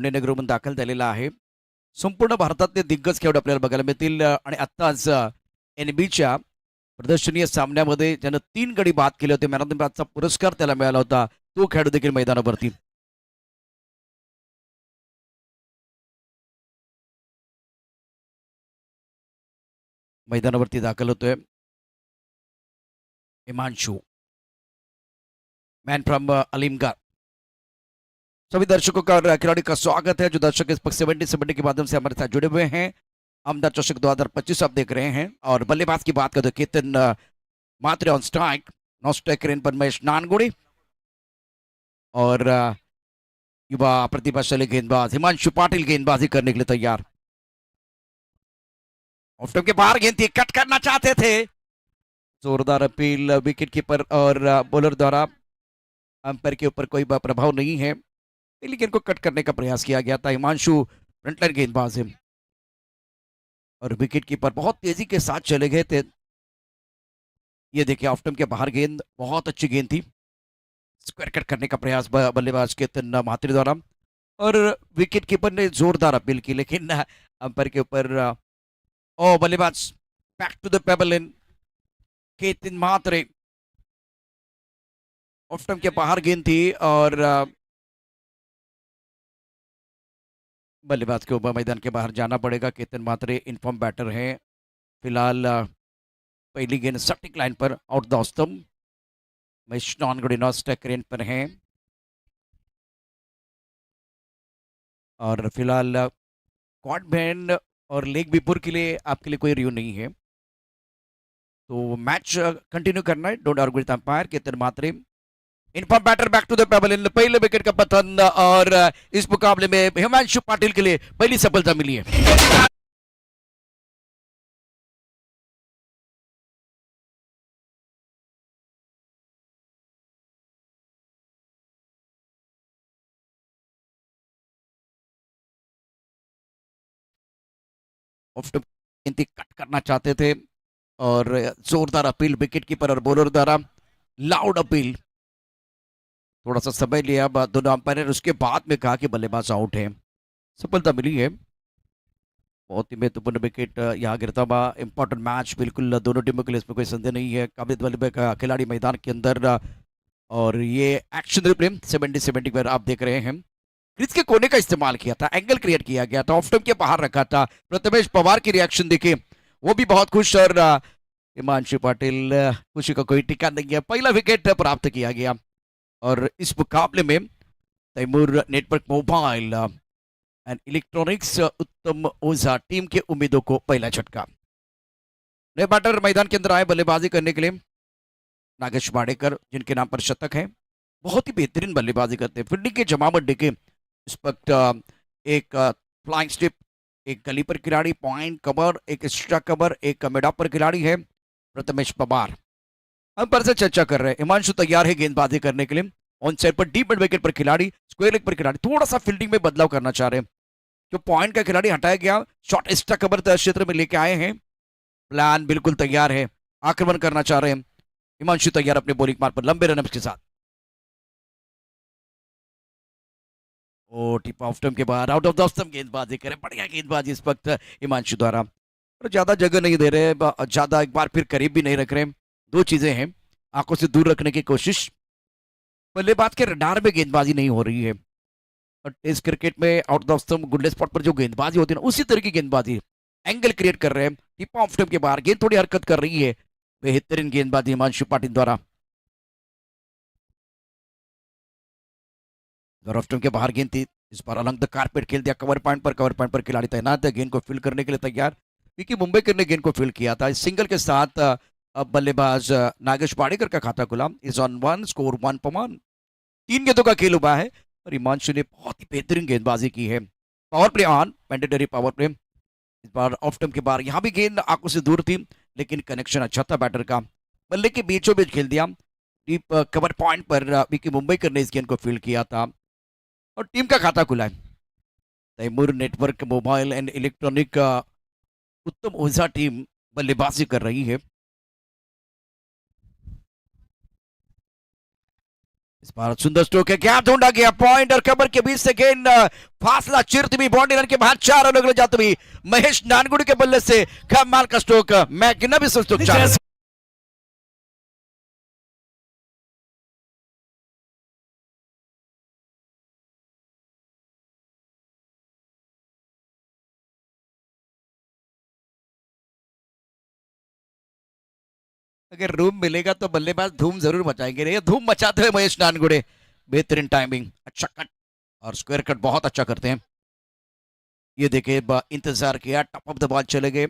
पुण्यनगरीहून दाखल झालेला आहे. संपूर्ण भारतातले दिग्गज खेळाडू आपल्याला बघायला मिळतील आणि आत्ताच एन-बीच्या प्रदर्शनीय सामन्यामध्ये ज्यानं 3 गडी बाद केले होते, मॅन ऑफ द मॅचचा पुरस्कार त्याला मिळाला होता. तो खेळाडू देखील मैदानावरती दाखल होतोय. Himanshu, man from Alimgarh. सभी दर्शकों का और खिलाड़ी का स्वागत है जो दर्शक इस पक्ष 70 के माध्यम से हमारे साथ जुड़े हुए हैं। अहमदाबाद चषक 2025 आप देख रहे हैं और बल्लेबाज की बात करें तो Ketan Mhatre on strike, non strike रेन पर महेश नानगुड़ी और युवा प्रतिभाशाली गेंदबाज हिमांशु पाटिल गेंदबाजी करने के लिए तैयार। ऑफ के बाहर गेंद थी, कट करना चाहते थे, जोरदार अपील विकेट कीपर और बॉलर द्वारा अंपायर के ऊपर कोई प्रभाव नहीं है, लेकिन को कट करने का प्रयास किया गया था। हिमांशु फ्रंटलाइन गेंदबाज है और विकेट कीपर बहुत तेजी के साथ चले गए थे। ये देखिए ऑफ के बाहर गेंद, बहुत अच्छी गेंद थी, स्क्वायर कट करने का प्रयास बल्लेबाज केतन महात्री द्वारा और विकेट कीपर ने जोरदार अपील की, लेकिन अंपायर के ऊपर ओ बल्लेबाज back to the pavilion Ketan Mhatre. Off के बाहर गेंद थी और बल्लेबाज के ऊपर मैदान के बाहर जाना पड़ेगा। केतन मात्रे इनफॉर्म बैटर हैं फिलहाल। पहली गेंद सटिक लाइन पर आउट द स्तंभ, महेश नानगुड़ी नॉन स्ट्राइक रेन पर हैं और फिलहाल क्वाड बैंड और लेग बिपुर के लिए आपके लिए कोई रिव्यू नहीं है, तो मैच कंटिन्यू करना है। Don't argue with umpire. Ketan Mhatre in form batter back to the pavilion, पहले विकेट का पतन और इस मुकाबले में हिमांशु पाटिल के लिए पहली सफलता मिली है। कट करना चाहते थे और जोरदार अपील विकेट कीपर और बॉलर द्वारा, लाउड अपील। थोड़ा सा समय लिया दोनों अंपायर ने, उसके बाद में कहा कि बल्लेबाज आउट है। सफलता मिली है। बहुत ही महत्वपूर्ण विकेट यहाँ गिरता हुआ। इंपॉर्टेंट मैच बिल्कुल दोनों टीमों के लिए, इसमें कोई संदेह नहीं है। काबिल बल्लेबाज का खिलाड़ी मैदान के अंदर और ये एक्शन रिप्ले 70 पर आप देख रहे हैं। क्रीज के कोने का इस्तेमाल किया था, एंगल क्रिएट किया गया था, ऑफ स्टंप के बाहर रखा था। प्रथमेश पवार की रिएक्शन देखिए, वो भी बहुत खुश और हिमांशु पाटिल खुशी का कोई टिका नहीं है। पहला विकेट प्राप्त किया गया और इस मुकाबले में Taimur network mobile and electronics Uttam Ojha team के उम्मीदों को पहला झटका। नए बैटर मैदान के अंदर आए बल्लेबाजी करने के लिए नागेश वाडेकर, जिनके नाम पर शतक है। बहुत ही बेहतरीन बल्लेबाजी करते हैं। फील्डिंग के जमावट देखे इस वक्त, एक फ्लाइंग स्टिप, एक गली पर खिलाड़ी, पॉइंट कवर, एक एक्स्ट्रा कवर, एक मिड ऑफ पर खिलाड़ी है प्रथमेश पवार। हम पर से चर्चा कर रहे हैं। हिमांशु तैयार है गेंदबाजी करने के लिए। ऑन साइड पर डीप मिड विकेट पर खिलाड़ी, स्क्वायर लेग पर खिलाड़ी, थोड़ा सा फील्डिंग में बदलाव करना चाह रहे हैं। जो पॉइंट का खिलाड़ी हटाया गया, शॉर्ट एक्स्ट्रा कवर क्षेत्र में लेके आए हैं। प्लान बिल्कुल तैयार है, आक्रमण करना चाह रहे हैं। हिमांशु तैयार अपने बॉलिंग मार्ग पर लंबे रनअप्स के साथ। ओ टिप ऑफ स्टंप के बाहर, आउट ऑफ द स्टंप गेंदबाजी करे, बढ़िया गेंदबाजी इस वक्त हिमांशु द्वारा। और ज्यादा जगह नहीं दे रहे, ज्यादा एक बार फिर करीब भी नहीं रख रहे। दो चीजें हैं, आंखों से दूर रखने की कोशिश, बल्लेबाज के रडार में गेंदबाजी नहीं हो रही है। और टेस्ट क्रिकेट में आउट ऑफ स्टंप गुडले स्पॉट पर जो गेंदबाजी होती है ना, उसी तरह की गेंदबाजी, एंगल क्रिएट कर रहे हैं। टिप ऑफ स्टंप के बाहर गेंद थोड़ी हरकत कर रही है। बेहतरीन गेंदबाजी हिमांशु पाटिल द्वारा। ऑफ स्टंप के बाहर गेंद थी, इस बार अलंग द कारपेट खेल दिया। कवर पॉइंट पर खिलाड़ी तैनात है, गेंद को फील करने के लिए तैयार। क्योंकि मुंबई ने गेंद को फील किया था। इस सिंगल के साथ अब बल्लेबाज नागेश वाडेकर का खाता खुला। इज ऑन 1, स्कोर 1 पर 1। 3 गेंदों का खेल हुआ है और हिमांशु ने बहुत ही बेहतरीन गेंदबाजी की है। Power play on, mandatory power play. इस बार ऑफ स्टंप के बाहर, यहाँ भी गेंद आंखों से दूर थी, लेकिन कनेक्शन अच्छा था बैटर का। बल्ले के बीचों बीच खेल दिया। डीप कवर पॉइंट पर विकी मुंबई ने इस गेंद को फील्ड किया था और टीम का खाता खुला है। Taimur network mobile and electronic Uttam Ojha team बल्लेबाजी कर रही है। इस बार सुंदर स्ट्रोक है, गैप ढूंढा गया, पॉइंट और कबर के बीच से गेंद फासला चिरती हुई बाउंड्री लाइन के बाहर 4 रन अगले जाते हुई महेश नानगुड़ी के बल्ले से कमाल का स्ट्रोक, मैग्निफिसेंट स्ट्रोक 4 अगर रूम मिलेगा तो बल्लेबाज धूम जरूर मचाएंगे, नहीं धूम मचाते हुए महेश नानगुड़े, बेहतरीन टाइमिंग, अच्छा कट और स्क्वायर कट बहुत अच्छा करते हैं। ये देखे इंतजार किया, टॉप ऑफ द बॉल चले गए।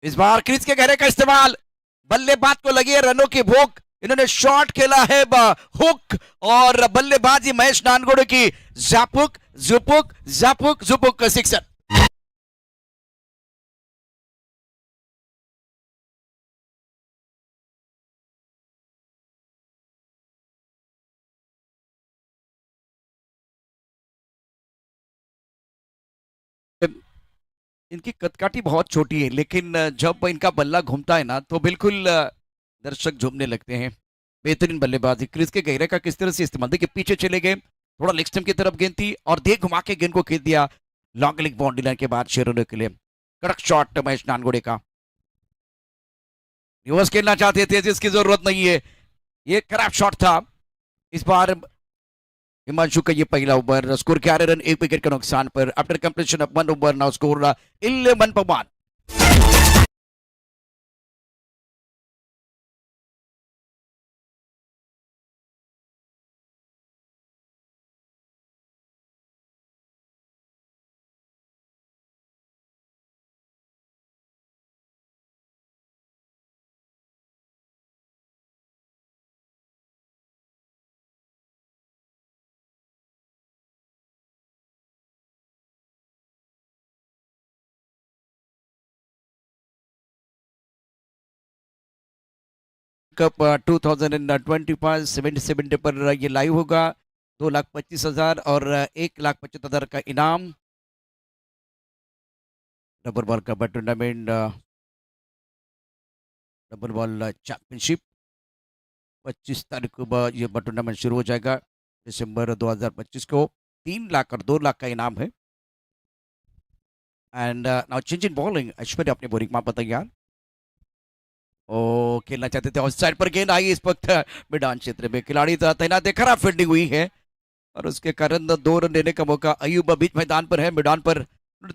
इस बार क्रीज के गहरे का इस्तेमाल, बल्लेबाज को लगी है रनों की भूख, इन्होंने शॉट खेला है हुक और बल्लेबाजी महेश नानगुड़े की जापुक जुपुक जापुक जुपुक सिक्सर। इनकी कदकाठी बहुत छोटी है, लेकिन जब इनका बल्ला घूमता है ना तो बिल्कुल दर्शक झूमने लगते हैं। बेहतरीन बल्लेबाजी, क्रीज के गहरे का किस तरह से इस्तेमाल, देखिए पीछे चले गए, थोड़ा लेग स्टंप की तरफ गेंद थी और देख घुमा के गेंद को खेल दिया लॉन्ग लेग बाउंड्री लाइन के बाद शेरों के लिए। कड़क शॉट महेश नानगुड़े का, रिवर्स खेलना चाहते थे जिसकी जरूरत नहीं है, ये खराब शॉट था। इस बार हिमांशु का ये पहला ओवर, स्कोर 11 रन 1 विकेट के नुकसान पर। After completion of 1 over now score 11 पर 1। कप 2025 77 पर ये लाइव होगा। 2,25,000 और 1,75,000 का इनाम। डबल बॉल का टूर्नामेंट, डबल बॉल चैंपियनशिप 25 तारीख को ये टूर्नामेंट शुरू हो जाएगा, दिसंबर 2025 को। 3 लाख और 2 लाख का इनाम है। And now change in bowling, Aishwarya अपनी बॉलिंग मां तैयार, ओ खेलना चाहते थे, ऑफ साइड पर गेंद आई इस वक्त मैदान क्षेत्र में, खिलाड़ी तैनात है, खराब फील्डिंग हुई है और उसके कारण 2 रन लेने का मौका। अयूब बीच मैदान पर है, मैदान पर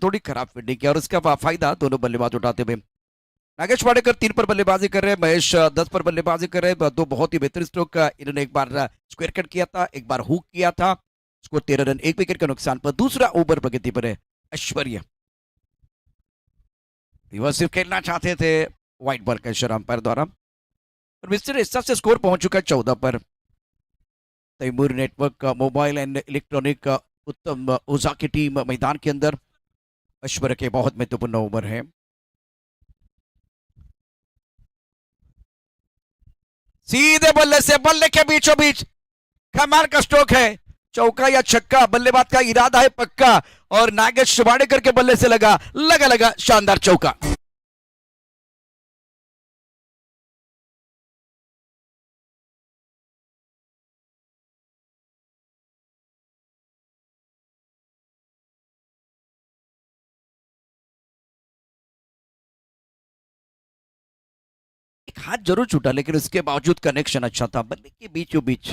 थोड़ी खराब फील्डिंग किया और उसका फायदा दोनों बल्लेबाज उठाते हुए। नागेश वाडेकर 3 पर बल्लेबाजी कर रहे हैं, महेश 10 पर बल्लेबाजी कर रहे हैं। 2 बहुत ही बेहतरीन स्ट्रोक, इन्होंने एक बार स्क्वायर कट किया था, एक बार हुक किया था। स्कोर 13 रन 1 विकेट के नुकसान पर। दूसरा ओवर प्रगति पर है ऐश्वर्या, रिवर्सिव खेलना चाहते थे, व्हाइट बॉल का इशारा अंपायर द्वारा और मिस्टर हिस्सा से स्कोर पहुंच चुका है 14 पर। Taimur network mobile and electronic Uttam ऊर्जा की टीम मैदान के अंदर। ऐश्वर्या के बहुत महत्वपूर्ण ओवर है। सीधे बल्ले से बल्ले के बीचों बीच कमाल का स्ट्रोक है, चौका या छक्का, बल्लेबाज का इरादा है पक्का और नागेश वाडेकर के बल्ले से लगा लगा लगा शानदार चौका। एक हाथ जरूर छूटा लेकिन उसके बावजूद कनेक्शन अच्छा था बल्ले के बीचों बीच।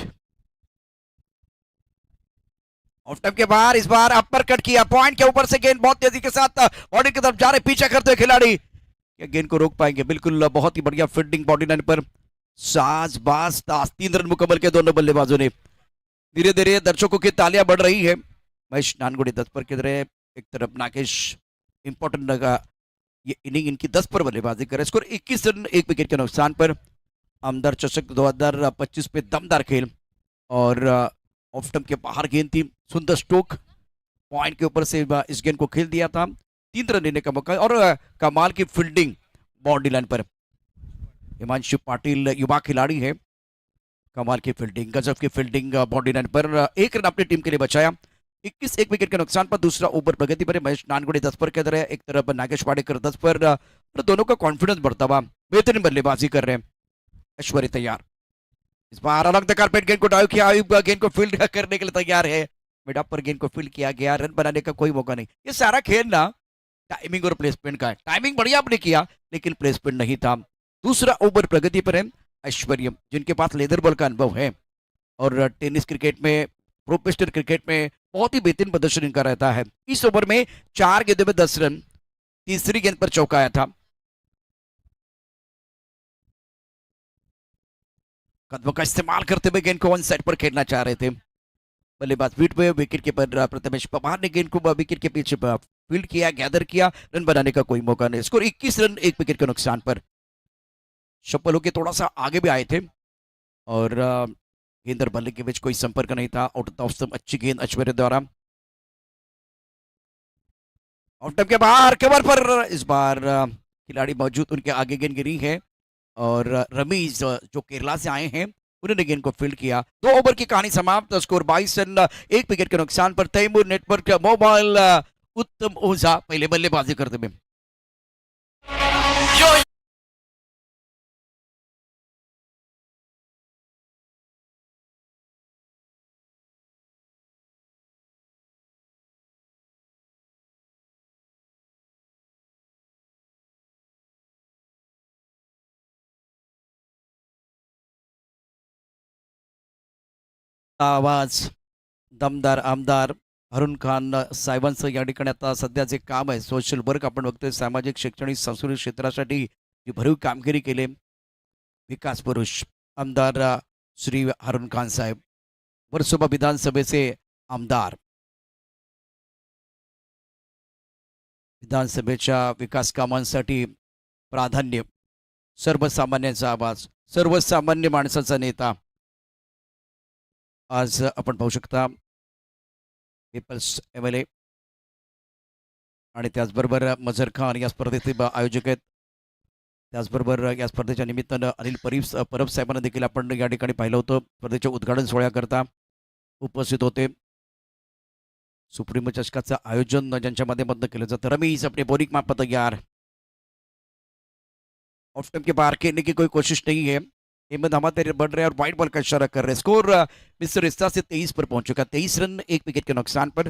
ऑफ टाइम के बाहर इस बार अपर कट किया, पॉइंट के ऊपर से गेंद बहुत तेजी के साथ बॉडी की तरफ जा रहे, पीछे करते हुए खिलाड़ी क्या गेंद को रोक पाएंगे? बिल्कुल बहुत ही बढ़िया फील्डिंग बॉडी लाइन पर, साज बाज ताज 3 रन मुकम्मल के दोनों बल्लेबाजों ने। धीरे धीरे दर्शकों की तालियां बढ़ रही है। महेश नानगुड़ी 10 पर खेल रहे हैं, एक तरफ नागेश इंपॉर्टेंट लगा, ये इनिंग इनकी 10 पर बल्लेबाजी करे। स्कोर 21 रन 1 विकेट के नुकसान पर। आमदार चषक 2025 पे दमदार खेल और ऑफ स्टंप के बाहर गेंद थी, सुंदर स्ट्रोक, पॉइंट के ऊपर से इस गेंद को खेल दिया था, 3 रन लेने का मौका और कमाल की फील्डिंग बाउंड्री लाइन पर। हिमांशु पाटिल युवा खिलाड़ी है, कमाल की फील्डिंग, गजब की फील्डिंग बाउंड्री लाइन पर। 1 रन अपनी टीम के लिए बचाया। 21 1 विकेट के नुकसान पर। दूसरा ओवर प्रगति पर महेश नानगुड़ी 10 पर खेल रहे हैं, एक तरफ नागेश वाडेकर 10 पर, दोनों का कॉन्फिडेंस बढ़ता हुआ, बेहतरीन बल्लेबाजी कर रहे हैं। ऐश्वर्या तैयार, इस बार अलग द कारपेट गेंद को डाइव किया, आयुब गेंद को फील्ड करने के लिए तैयार है। मिड ऑफ पर गेंद को फील्ड किया गया, रन बनाने का कोई मौका नहीं। ये सारा खेल ना टाइमिंग और प्लेसमेंट का है। टाइमिंग बढ़िया आपने किया लेकिन प्लेसमेंट नहीं था। दूसरा ओवर प्रगति पर है ऐश्वर्यम, जिनके पास लेदर बॉल का अनुभव है और टेनिस क्रिकेट में, प्रोफेशनल क्रिकेट में बहुत ही बेहतरीन प्रदर्शन इनका रहता है। इस ओवर में 4 गेंदों में 10 रन, तीसरी गेंद पर चौका आया था। कदमों का इस्तेमाल करते हुए गेंद को वन साइड पर खेलना चाह रहे थे बल्लेबाज फील्ड पे। विकेट कीपर प्रथमेश पवार ने गेंद को विकेट के पीछे फील्ड किया, गैदर किया, रन बनाने का कोई मौका नहीं। स्कोर 21 रन, 1 विकेट के नुकसान पर। सफल होकर थोड़ा सा आगे भी आए थे और गेंद और बल्ले के बीच कोई संपर्क नहीं था। आउट ऑफ स्टंप अच्छी गेंद ऐश्वर्य द्वारा। आउट के बाहर कवर पर इस बार खिलाड़ी मौजूद, उनके आगे गेंद गिरी है और रमीज जो केरला से आए हैं उन्होंने गेंद को फील्ड किया। 2 ओवर की कहानी समाप्त। स्कोर 22 रन, 1 विकेट के नुकसान पर। तैमूर नेटवर्क मोबाइल उत्तम ओझा पहले बल्लेबाजी करते हुए। आवाज दमदार आमदार अरुण खान साहेबांचं या ठिकाणी आता सध्या जे काम आहे सोशल वर्क आपण बघतोय, सामाजिक शैक्षणिक सांस्कृतिक क्षेत्रासाठी जी भरीव कामगिरी केली, विकास पुरुष आमदार श्री अरुण खान साहेब, वर्सोबा विधानसभेचे आमदार, विधानसभेच्या विकास कामांसाठी प्राधान्य, सर्वसामान्यांचा आवाज, सर्वसामान्य माणसाचा नेता। आज आपण पाहू शकता पीपल्स एमएलए आणि त्याचबरोबर मजर खान या स्पर्धेचे आयोजक आहेत। त्याचबरोबर या स्पर्धेच्या निमित्तानं अनिल परब साहेबांना देखील आपण या ठिकाणी पाहिलं होतं। स्पर्धेच्या उद्घाटन सोहळ्याकरता उपस्थित होते। सुप्रीम चषकाचं आयोजन ज्यांच्या माध्यमातून केलं जातं। रमीज अपने बॉलिंग माप पर तैयार, ऑफ टाइम के बाहर खेलने की कोई कोशिश नहीं है। अहमद हमारे बढ़ रहे हैं और वाइट बॉल का इशारा कर रहे हैं। स्कोर मिस्र रिश्ता से 23 पर पहुंच चुका, 23 रन, 1 विकेट के नुकसान पर।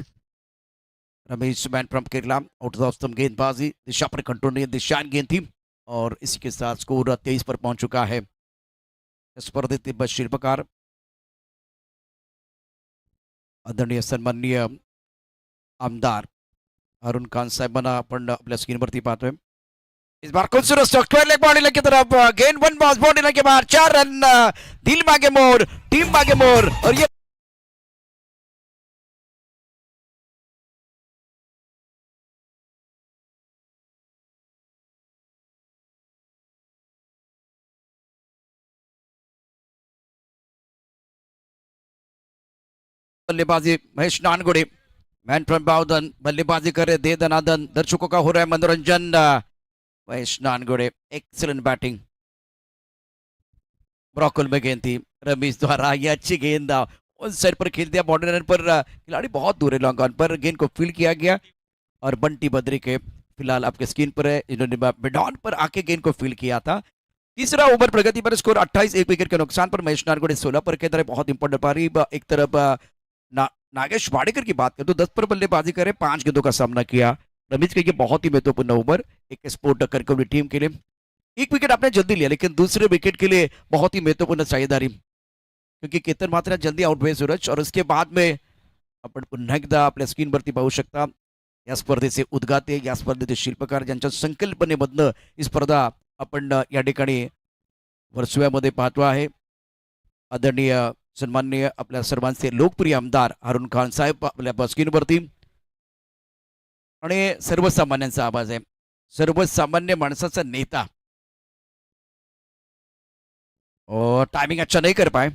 Ramesh man from Kerala, out of स्तंभ गेंदबाजी, दिशा पर कंट्रोल नहीं, दिशान गेंद थी और इसी के साथ स्कोर 23 पर पहुंच चुका है। स्पर्धेतील शिल्पकार आदरणीय सन्माननीय आमदार अरुण खान साहेबांना आपण आपल्या स्क्रीनवरती पाहतोय। इस बार खूबसूरत स्ट्रोक लेग बॉडी लाइन की तरफ, गेंद 1 बॉल बॉडी लाइन के बाहर, 4 रन, दिल मांगे मोर, टीम मांगे मोर। और ये बल्लेबाजी महेश नानगुड़े, मैन फ्रॉम बाउदन, बल्लेबाजी करे दे दनादन, दर्शकों का हो रहा है मनोरंजन। Mahesh Nangude, excellent batting. ब्रॉकल में गेंद थी रमीज द्वारा, ये अच्छी गेंद उस साइड पर खेल दिया, बॉर्डर लाइन पर खिलाड़ी बहुत दूर है, लॉन्ग ऑन पर गेंद को फील्ड किया गया और बंटी बद्री के फिलहाल आपके स्क्रीन पर है, इन्होंने मिडॉन पर आके गेंद को फील्ड किया था। तीसरा ओवर प्रगति पर, स्कोर 28, 1 विकेट के नुकसान पर। महेश नानगुड़े 16 पर के तरह बहुत इंपॉर्टेंट पारी। एक तरफ नागेश वाडेकर की बात करें तो 10 पर बल्लेबाजी करे, 5 गेंदों का सामना किया। रमीज के ये बहुत ही महत्वपूर्ण ओवर एक स्पोर्ट करके टीम के लिए। 1 विकेट आपने जल्दी लिया लेकिन दूसरे विकेट के लिए बहुत ही महत्वपूर्ण साझेदारी, क्योंकि केतन मात्रा जल्दी आउट हुए सूरज और उसके बाद में आपण पुन्हा एकदा आपल्या स्क्रीनवरती पाहू शकता या स्पर्धेचे उद्घाते, या स्पर्धेचे शिल्पकार ज्यांच्या संकल्पनेमधनं ही स्पर्धा आपण या ठिकाणी वर्सोव्यामध्ये पाहतो आहे। आदरणीय सन्माननीय आपल्या सर्वांचे लोकप्रिय आमदार अरुण खान साहेब आपल्या स्क्रीनवरती आणि सर्वसामान्यांचा आवाज आहे, सर्वसामान्य माणसाचा नेता। और टाइमिंग अच्छा नहीं कर पाए,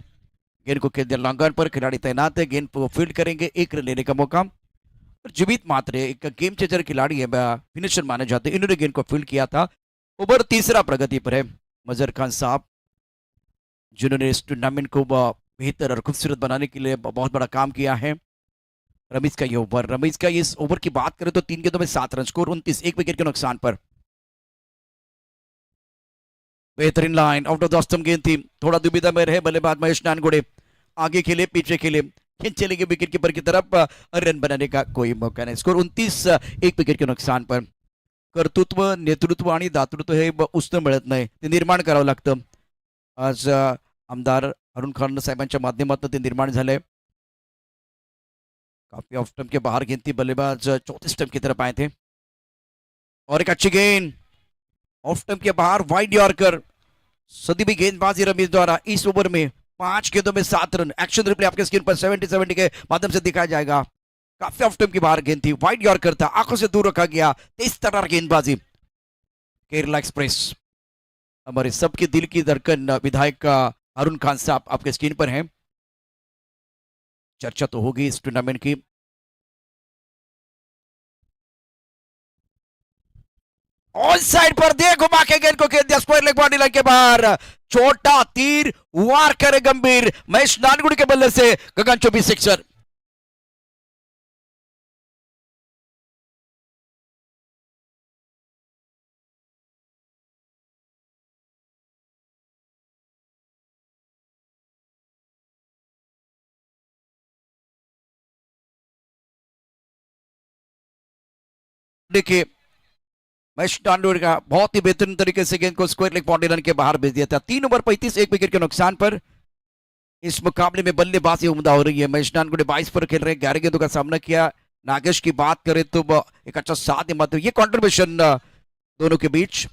गेंद को खेल दिया लॉन्ग ऑन पर, खिलाड़ी तैनात है, गेंद को फील्ड करेंगे, 1 रन लेने का मौका। और जीवित मात्रे एक गेम चेंजर खिलाड़ी है, फिनिशर माने जाते हैं, इन्होंने गेंद को फील्ड किया था। ओवर तीसरा प्रगति पर है मजर खान साहब, जिन्होंने इस टूर्नामेंट को बेहतर और खूबसूरत बनाने के लिए बहुत बड़ा काम किया है। रमीज का ये ओवर, रमीज का इस ओवर की बात करें तो 3 गेंदों में 7 रन, स्कोर 29, 1 विकेट के नुकसान पर। बेहतरीन line out of the stump गेंद थी, थोड़ा दुविधा में रहे बल्लेबाज महेश नानगुड़े, आगे खेले पीछे खेले, खींच चले गए विकेट कीपर की तरफ, रन बनाने का कोई मौका नहीं। स्कोर 29, एक विकेट के नुकसान पर। कर्तृत्व, नेतृत्व आणि दातृत्व हे उसनं मिळत नाही, ते निर्माण करावं लागतं। आज आमदार अरुण खान साहेबांच्या माध्यमातून ते निर्माण झाले। काफी ऑफ स्टंप के बाहर गेंद थी, बल्लेबाज चौथे स्टंप की तरफ आए थे और एक अच्छी गेंद ऑफ स्टंप के बाहर, वाइड यॉर्कर। सदी भी गेंदबाजी रमीज द्वारा इस ओवर में 5 गेंदों में 7 रन। एक्शन रिप्ले आपके स्क्रीन पर 70 के माध्यम से दिखाया जाएगा। काफी ऑफ स्टंप की बाहर गेंद थी, वाइड यॉर्कर था, आंखों से दूर रखा गया। तेज तर्रार गेंदबाजी। केरला एक्सप्रेस, हमारे सबके दिल की धड़कन विधायक अरुण खान साहब आपके स्क्रीन पर हैं। चर्चा तो होगी इस टूर्नामेंट की। ऑन साइड पर दे, घुमा के गेंद को खेल दिया स्क्वायर लेग बॉडी लाइन के बाहर। छोटा तीर वार करे गंभीर, महेश नानगुड़ी के बल्ले से गगन चौबी सिक्सर। देखिए महेश नानगुड़ी का बहुत ही बेहतरीन तरीके से गेंद को स्क्वायर लेग बॉडी लाइन के बाहर भेज दिया था। 3 ओवर 35, एक विकेट के नुकसान पर। इस मुकाबले में बल्लेबाजी उम्दा हो रही है। महेश नानगुड़ी 22 पर खेल रहे, 11 गेंदों का सामना किया। नागेश की बात करें तो एक अच्छा साथ मत, ये कॉन्ट्रीब्यूशन दोनों के बीच।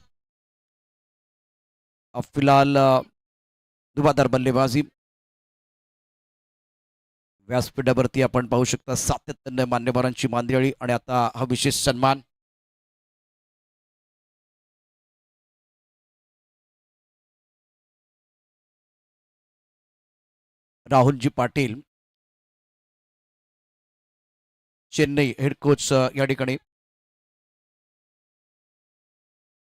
अब फिलहाल धुआधार बल्लेबाजी, व्यासपीठावरती आपण पाहू शकता सातत्याने मान्यवरांची मांदियाळी आणि आता हा विशेष सन्मान। राहुलजी पाटील, चेन्नई हेड कोच या ठिकाणी,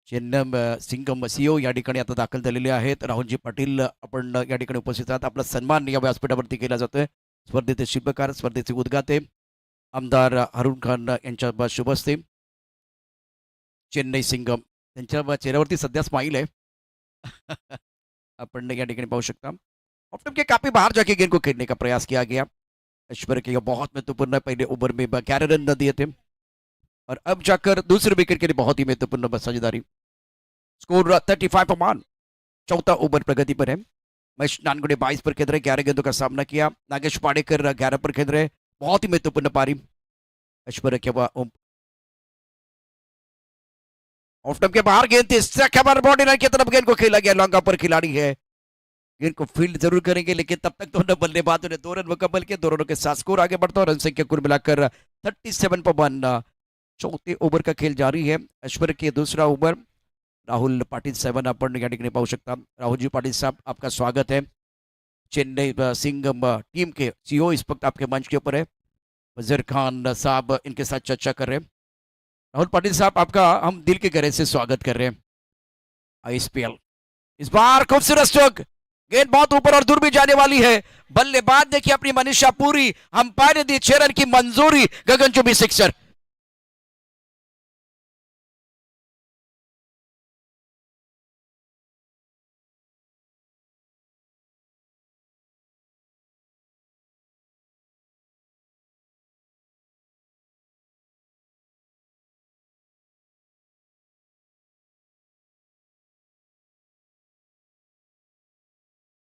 चेन्नई सिंगम सीओ या ठिकाणी आता दाखल झालेले आहेत। राहुलजी पाटील आपण या ठिकाणी उपस्थित आहात। आपला सन्मान या व्यासपीठावरती केला जातोय। स्पर्धेचे शिल्पकार, स्पर्धेचे उद्गाते आमदार अरुण खान यांच्या शुभ हस्ते चेन्नई सिंगम, त्यांच्या चेहऱ्यावरती सध्या स्माइल है। अपन या ठिकाणी पाहू शकता। ऑफ के काफी बाहर जाके गेंद को खेलने का प्रयास किया गया। ऐश्वर्य के बहुत महत्वपूर्ण, पहले ओवर में 11 रन न दिए थे और अब जाकर दूसरे विकेट के लिए बहुत ही महत्वपूर्ण बसाजीदारी। स्कोर 35 पर मान, चौथा ओवर प्रगति पर है। महेश नानगुड़े 22 पर खेल रहे, 11 गेंदों का सामना किया। नागेश पाड़ेकर 11 पर खेल रहे, बहुत ही महत्वपूर्ण पारी। ऐश्वर्य के ऑफ स्टंप के बाहर गेंद थी, बॉडी लाइन की तरफ गेंद को खेला गया। लॉन्ग पर खिलाड़ी है, गेंद को फील्ड जरूर करेंगे, लेकिन तब तक दोनों बल्लेबाजों ने 2 रन मुकम्मल किए। दोनों के साथ स्कोर आगे बढ़ता है। रन संख्या कुल मिलाकर 37 पर 1। चौथे ओवर का खेल जारी है। ऐश्वर्य के दूसरा ओवर। राहुल पाटिल 7 आपण या ठिकाणी पाहू शकता। राहुल जी पाटिल साहब आपका स्वागत है। चेन्नई सिंगम टीम के सीईओ इस वक्त आपके मंच के ऊपर है। वजीर खान साहब इनके साथ चर्चा कर रहे हैं। राहुल पाटिल साहब आपका हम दिल के गहरे से स्वागत कर रहे हैं आईएसपीएल। इस बार खूबसूरत स्ट्रोक, गेंद बहुत ऊपर और दूर भी जाने वाली है। बल्लेबाज देखिए अपनी मनीषा पूरी, अंपायर ने दी 6 रन की मंजूरी। गगन चौबी सिक्सर।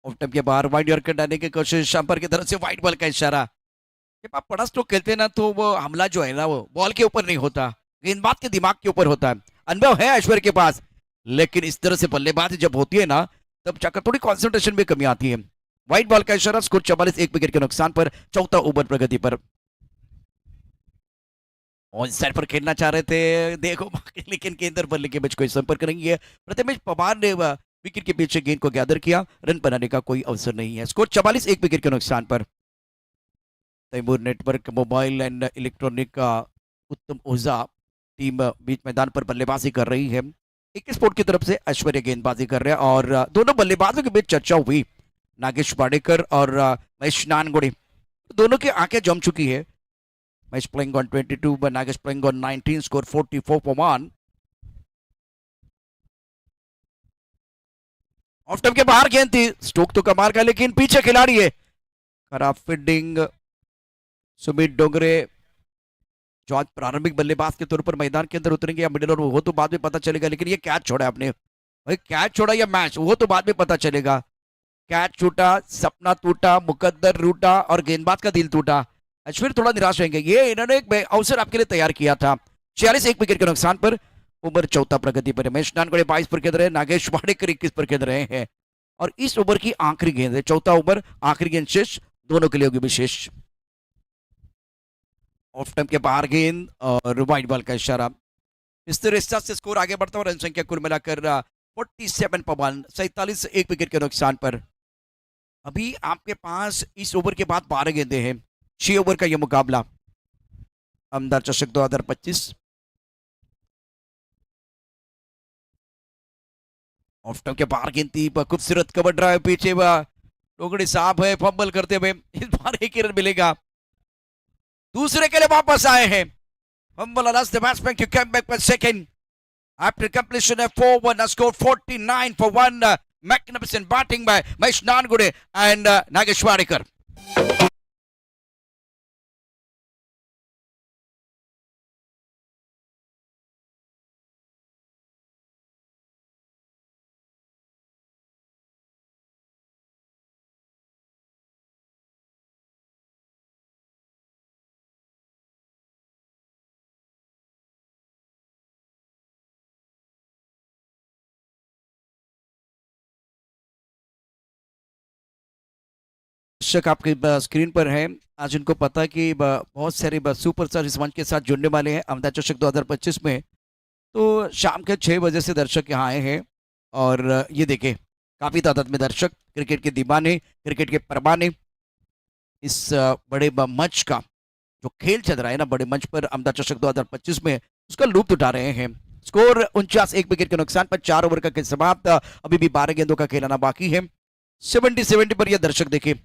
ऑफ के बाहर वाइड यॉर्कर डालने की कोशिश, अंपायर की तरफ से वाइड बॉल का इशारा। जब आप बड़ा स्ट्रोक खेलते हैं ना, तो वो हमला जो है ना, वो बॉल के ऊपर नहीं होता, गेंदबाज के दिमाग के ऊपर होता है। अनुभव है ऐश्वर्य के पास, लेकिन इस तरह से बल्लेबाजी जब होती है ना, तब जाकर थोड़ी कॉन्सेंट्रेशन में कमी आती है। वाइड बॉल का इशारा। स्कोर 44, एक विकेट के नुकसान पर। चौथा ओवर प्रगति पर। ऑन साइड पर खेलना चाह रहे थे, देखो लेकिन केंद्र बल्ले के बीच कोई संपर्क नहीं है। प्रथमेश पवार ने विकेट के पीछे गेंद को गैदर किया, रन बनाने का कोई अवसर नहीं है। स्कोर 44, एक विकेट के नुकसान पर। Taimur network mobile and electronic का उत्तम ओझा टीम बीच मैदान पर बल्लेबाजी कर रही है। एक स्पोर्ट की तरफ से ऐश्वर्य गेंदबाजी कर रहे हैं और दोनों बल्लेबाजों के बीच चर्चा हुई। नागेश पाड़ेकर और महेश नानगुड़ी, दोनों की आंखें जम चुकी है। Mahesh playing on 22 but Nagesh playing on 19, score 44 for 1। Of term के बाहर गेंद थी, स्टोक तो कमाल का, लेकिन पीछे खिलाड़ी है, खराब फील्डिंग। सुमित डोंगरे जो आज प्रारंभिक बल्लेबाज के तौर पर मैदान के अंदर उतरेंगे या मिडिल, और वो तो बाद में पता चलेगा, लेकिन ये कैच छोड़ा आपने भाई, कैच छोड़ा या मैच, वो तो बाद में पता चलेगा। कैच छूटा, सपना टूटा, मुकद्दर रूटा और गेंदबाज का दिल टूटा। अश्विन थोड़ा निराश रहेंगे, ये इन्होंने एक अवसर आपके लिए तैयार किया था। 46 एक विकेट के नुकसान पर उमर चौथा प्रगति पर, रमेश नानगड़े 22 पर खेल रहे हैं, नागेश वाडेकर 21 पर खेल रहे हैं। और इस ओवर की आखिरी गेंद है, चौथा ओवर आखिरी गेंद शेष, दोनों के लिए होगी विशेष। ऑफ टाइम के बाहर गेंद और वाइड बॉल का इशारा। इस तरह से स्कोर आगे बढ़ता है, रन संख्या कुल मिलाकर 47 पर 47 एक विकेट के नुकसान पर। अभी आपके पास इस ओवर के बाद 12 गेंदे हैं, 6 ओवर का यह मुकाबला। अमदार चषक 2025 ऑफ टाइम के बाहर गेंद थी, खूबसूरत कवर ड्राइव, पीछे डोंगड़ी साहब है फंबल करते हुए, इस बार एक ही रन मिलेगा। दूसरे के लिए वापस आए हैं, fumble allows the batsman to come back for second after completion of 4-1, a score 49 for 1. Magnificent batting by Mahesh Nangude and Nagesh Wadekar. दर्शक आपके स्क्रीन पर है, आज इनको पता है कि बहुत सारे सुपरस्टार इस मंच के साथ जुड़ने वाले हैं अहमदाबाद चषक 2025 में। तो शाम के 6 बजे से दर्शक यहाँ आए हैं, और ये देखें काफ़ी तादाद में दर्शक, क्रिकेट के दीवाने, क्रिकेट के परवाने, इस बड़े मंच का जो खेल चल रहा है ना बड़े मंच पर अहमदाबाद चषक 2025 में, उसका लुत्फ उठा रहे हैं। स्कोर 49 एक विकेट के नुकसान पर, 4 ओवर का खेल समाप्त, अभी भी 12 गेंदों का खेलाना बाकी है। 70 पर यह दर्शक देखें,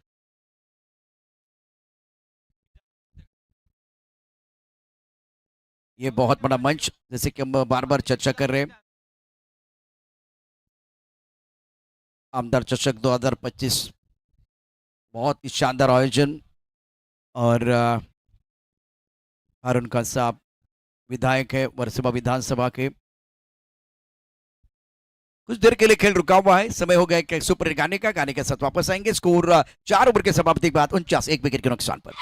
ये बहुत बड़ा मंच, जैसे कि हम बार बार चर्चा कर रहे हैं, आमदार चषक 2025 बहुत ही शानदार आयोजन। और अरुण खान साहब विधायक है वर्सोवा विधानसभा के। कुछ देर के लिए खेल रुका हुआ है, समय हो गया एक सुपर गाने का, गाने के साथ वापस आएंगे। स्कोर 4 ओवर के समाप्ति के बाद 49 एक विकेट के नुकसान पर।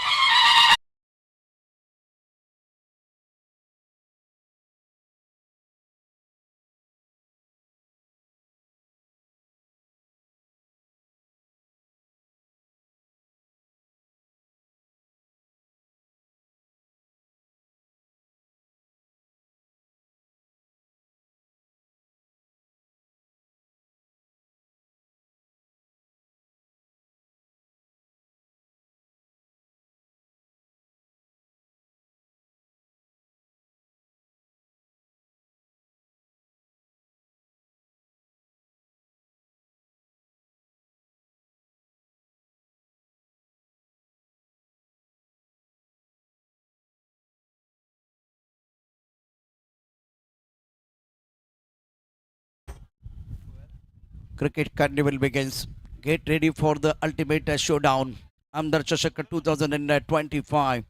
Cricket carnival begins. Get ready for the ultimate showdown. आमदार चषक 2025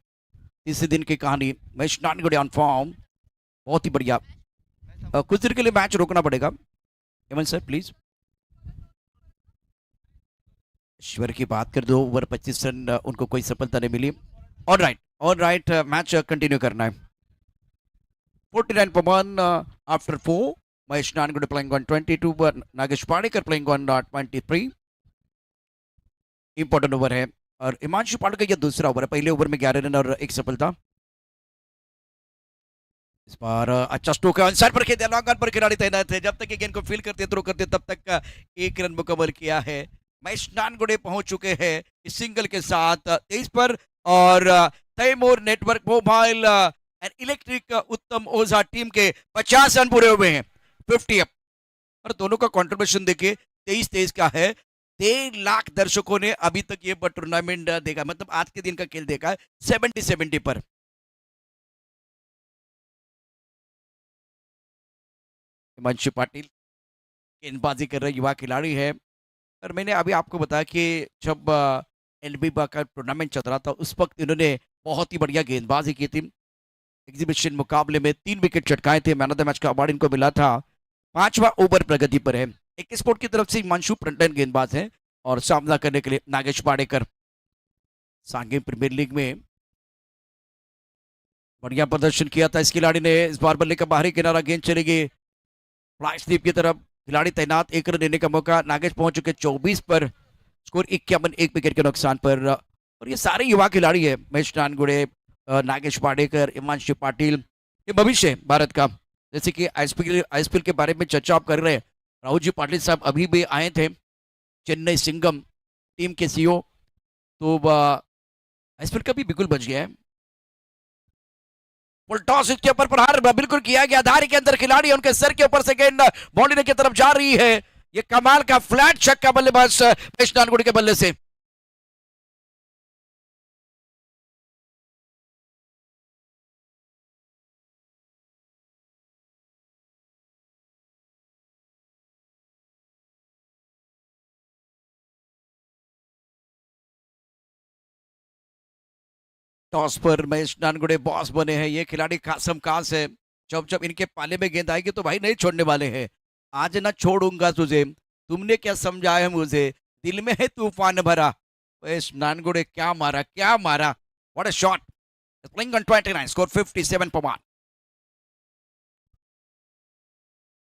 तीसरे दिन की कहानी, महेश नानगड़े ऑन फॉर्म, बहुत ही बढ़िया। कुछ देर के लिए मैच रोकना पड़ेगा, हेमंत सर प्लीज। ईश्वर की बात कर दो, ओवर 25 रन, उनको कोई सफलता नहीं मिली। ऑल राइट, मैच कंटिन्यू करना है। 49 for 1 after 4. Mahesh Nangude playing on 22, but Nagesh Wadekar playing on 23. Important over है, और हिमांशु पांडे का यह दूसरा ओवर है, पहले ओवर में 11 रन और एक सफलता। इस बार अच्छा स्ट्रोक है, ऑनसाइड पर खेलते लॉन्ग ऑन पर खिलाड़ी तैनात है, जब तक ये गेंद को फील करते थ्रो करते तब तक का एक रन मुकम्मल किया है। महेश नानगुडे पहुंच चुके हैं इस सिंगल के साथ 23 पर, और Taimur network mobile and electric Uttam Ojha team के 50 रन पूरे हुए हैं, 50 अप। और दोनों का कंट्रीब्यूशन देखिए 23-23 का है। 1.5 लाख दर्शकों ने अभी तक ये टूर्नामेंट देखा, मतलब आज के दिन का खेल देखा है 70-70 पर। हिमांशु पाटिल गेंदबाजी कर रहे युवा खिलाड़ी है। और मैंने अभी आपको बताया कि जब एनबीबा का टूर्नामेंट चल रहा था उस वक्त इन्होंने बहुत ही बढ़िया गेंदबाजी की थी। एग्जीबिशन मुकाबले में 3 विकेट चटकाए थे। मैन ऑफ द मैच का अवार्ड इनको मिला था। 5वां ओवर प्रगति पर है। एक स्पोर्ट की तरफ से हिमांशु फ्रंटलाइन गेंदबाज है और सामना करने के लिए नागेश पाडेकर। सांघी प्रीमियर लीग में बढ़िया प्रदर्शन किया था इस खिलाड़ी ने। इस बार बल्ले का बाहरी किनारा, गेंद चली गई फ्लाई स्लीप की तरफ। खिलाड़ी तैनात, 1 रन देने का मौका। नागेश पहुंच चुके 24 पर। स्कोर 51, 1 विकेट के नुकसान पर। और ये सारे युवा खिलाड़ी है, महेश नानगुड़े, नागेश पाडेकर, हिमांशु पाटिल, ये भविष्य है भारत का। जैसे कि आईएसपीएल के बारे में चर्चा आप कर रहे हैं, राहुल जी पाटिल साहब अभी भी आए थे, चेन्नई सिंगम टीम के सीईओ। तो आईएसपीएल का भी बिल्कुल बच गया है। फुल टॉस इसके ऊपर प्रहार बिल्कुल किया गया। धारी के अंदर खिलाड़ी, उनके सर के ऊपर से गेंद बॉलिंग की तरफ जा रही है। ये कमाल का फ्लैट छक्का बल्लेबाज महेश नानगुड़े के बल्ले से। टॉस पर महेश नानगुड़े बॉस बने हैं। ये खिलाड़ी कासम कास है। जब जब इनके पाले में गेंद आएगी तो भाई नहीं छोड़ने वाले हैं। आज ना छोड़ूंगा तुझे, तुमने क्या समझा है मुझे, दिल में है तूफान भरा। महेश नानगुड़े क्या मारा, क्या मारा। What a shot. Playing on 29, score 57 पर 1।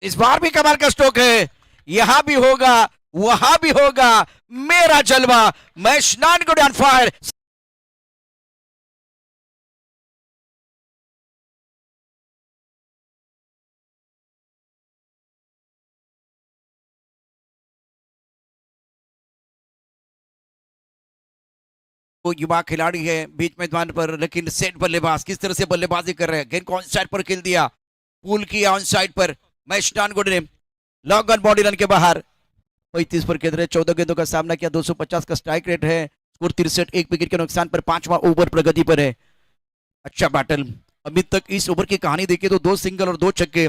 इस बार भी कमाल का स्ट्रोक है। यहां भी होगा, वहां भी होगा, मेरा जलवा। Mahesh Nangude on fire. वो युवा खिलाड़ी है बीच मैदान पर, लेकिन सेट बल्लेबाज किस तरह से बल्लेबाजी कर रहे हैं। गेंद को ऑन साइड पर खेल दिया, पुल किया ऑन साइड पर। महेश नानगुड़े ने लॉन्ग ऑन बॉडी रन के बाहर। 35 पर खेल रहे, 14 गेंदों का सामना किया, 250 का स्ट्राइक रेट है। स्कोर 63, 1 विकेट के नुकसान पर। 5वां ओवर प्रगति पर है। अच्छा बैटल। अभी तक इस ओवर की कहानी देखिए तो 2 सिंगल और 2 छक्के।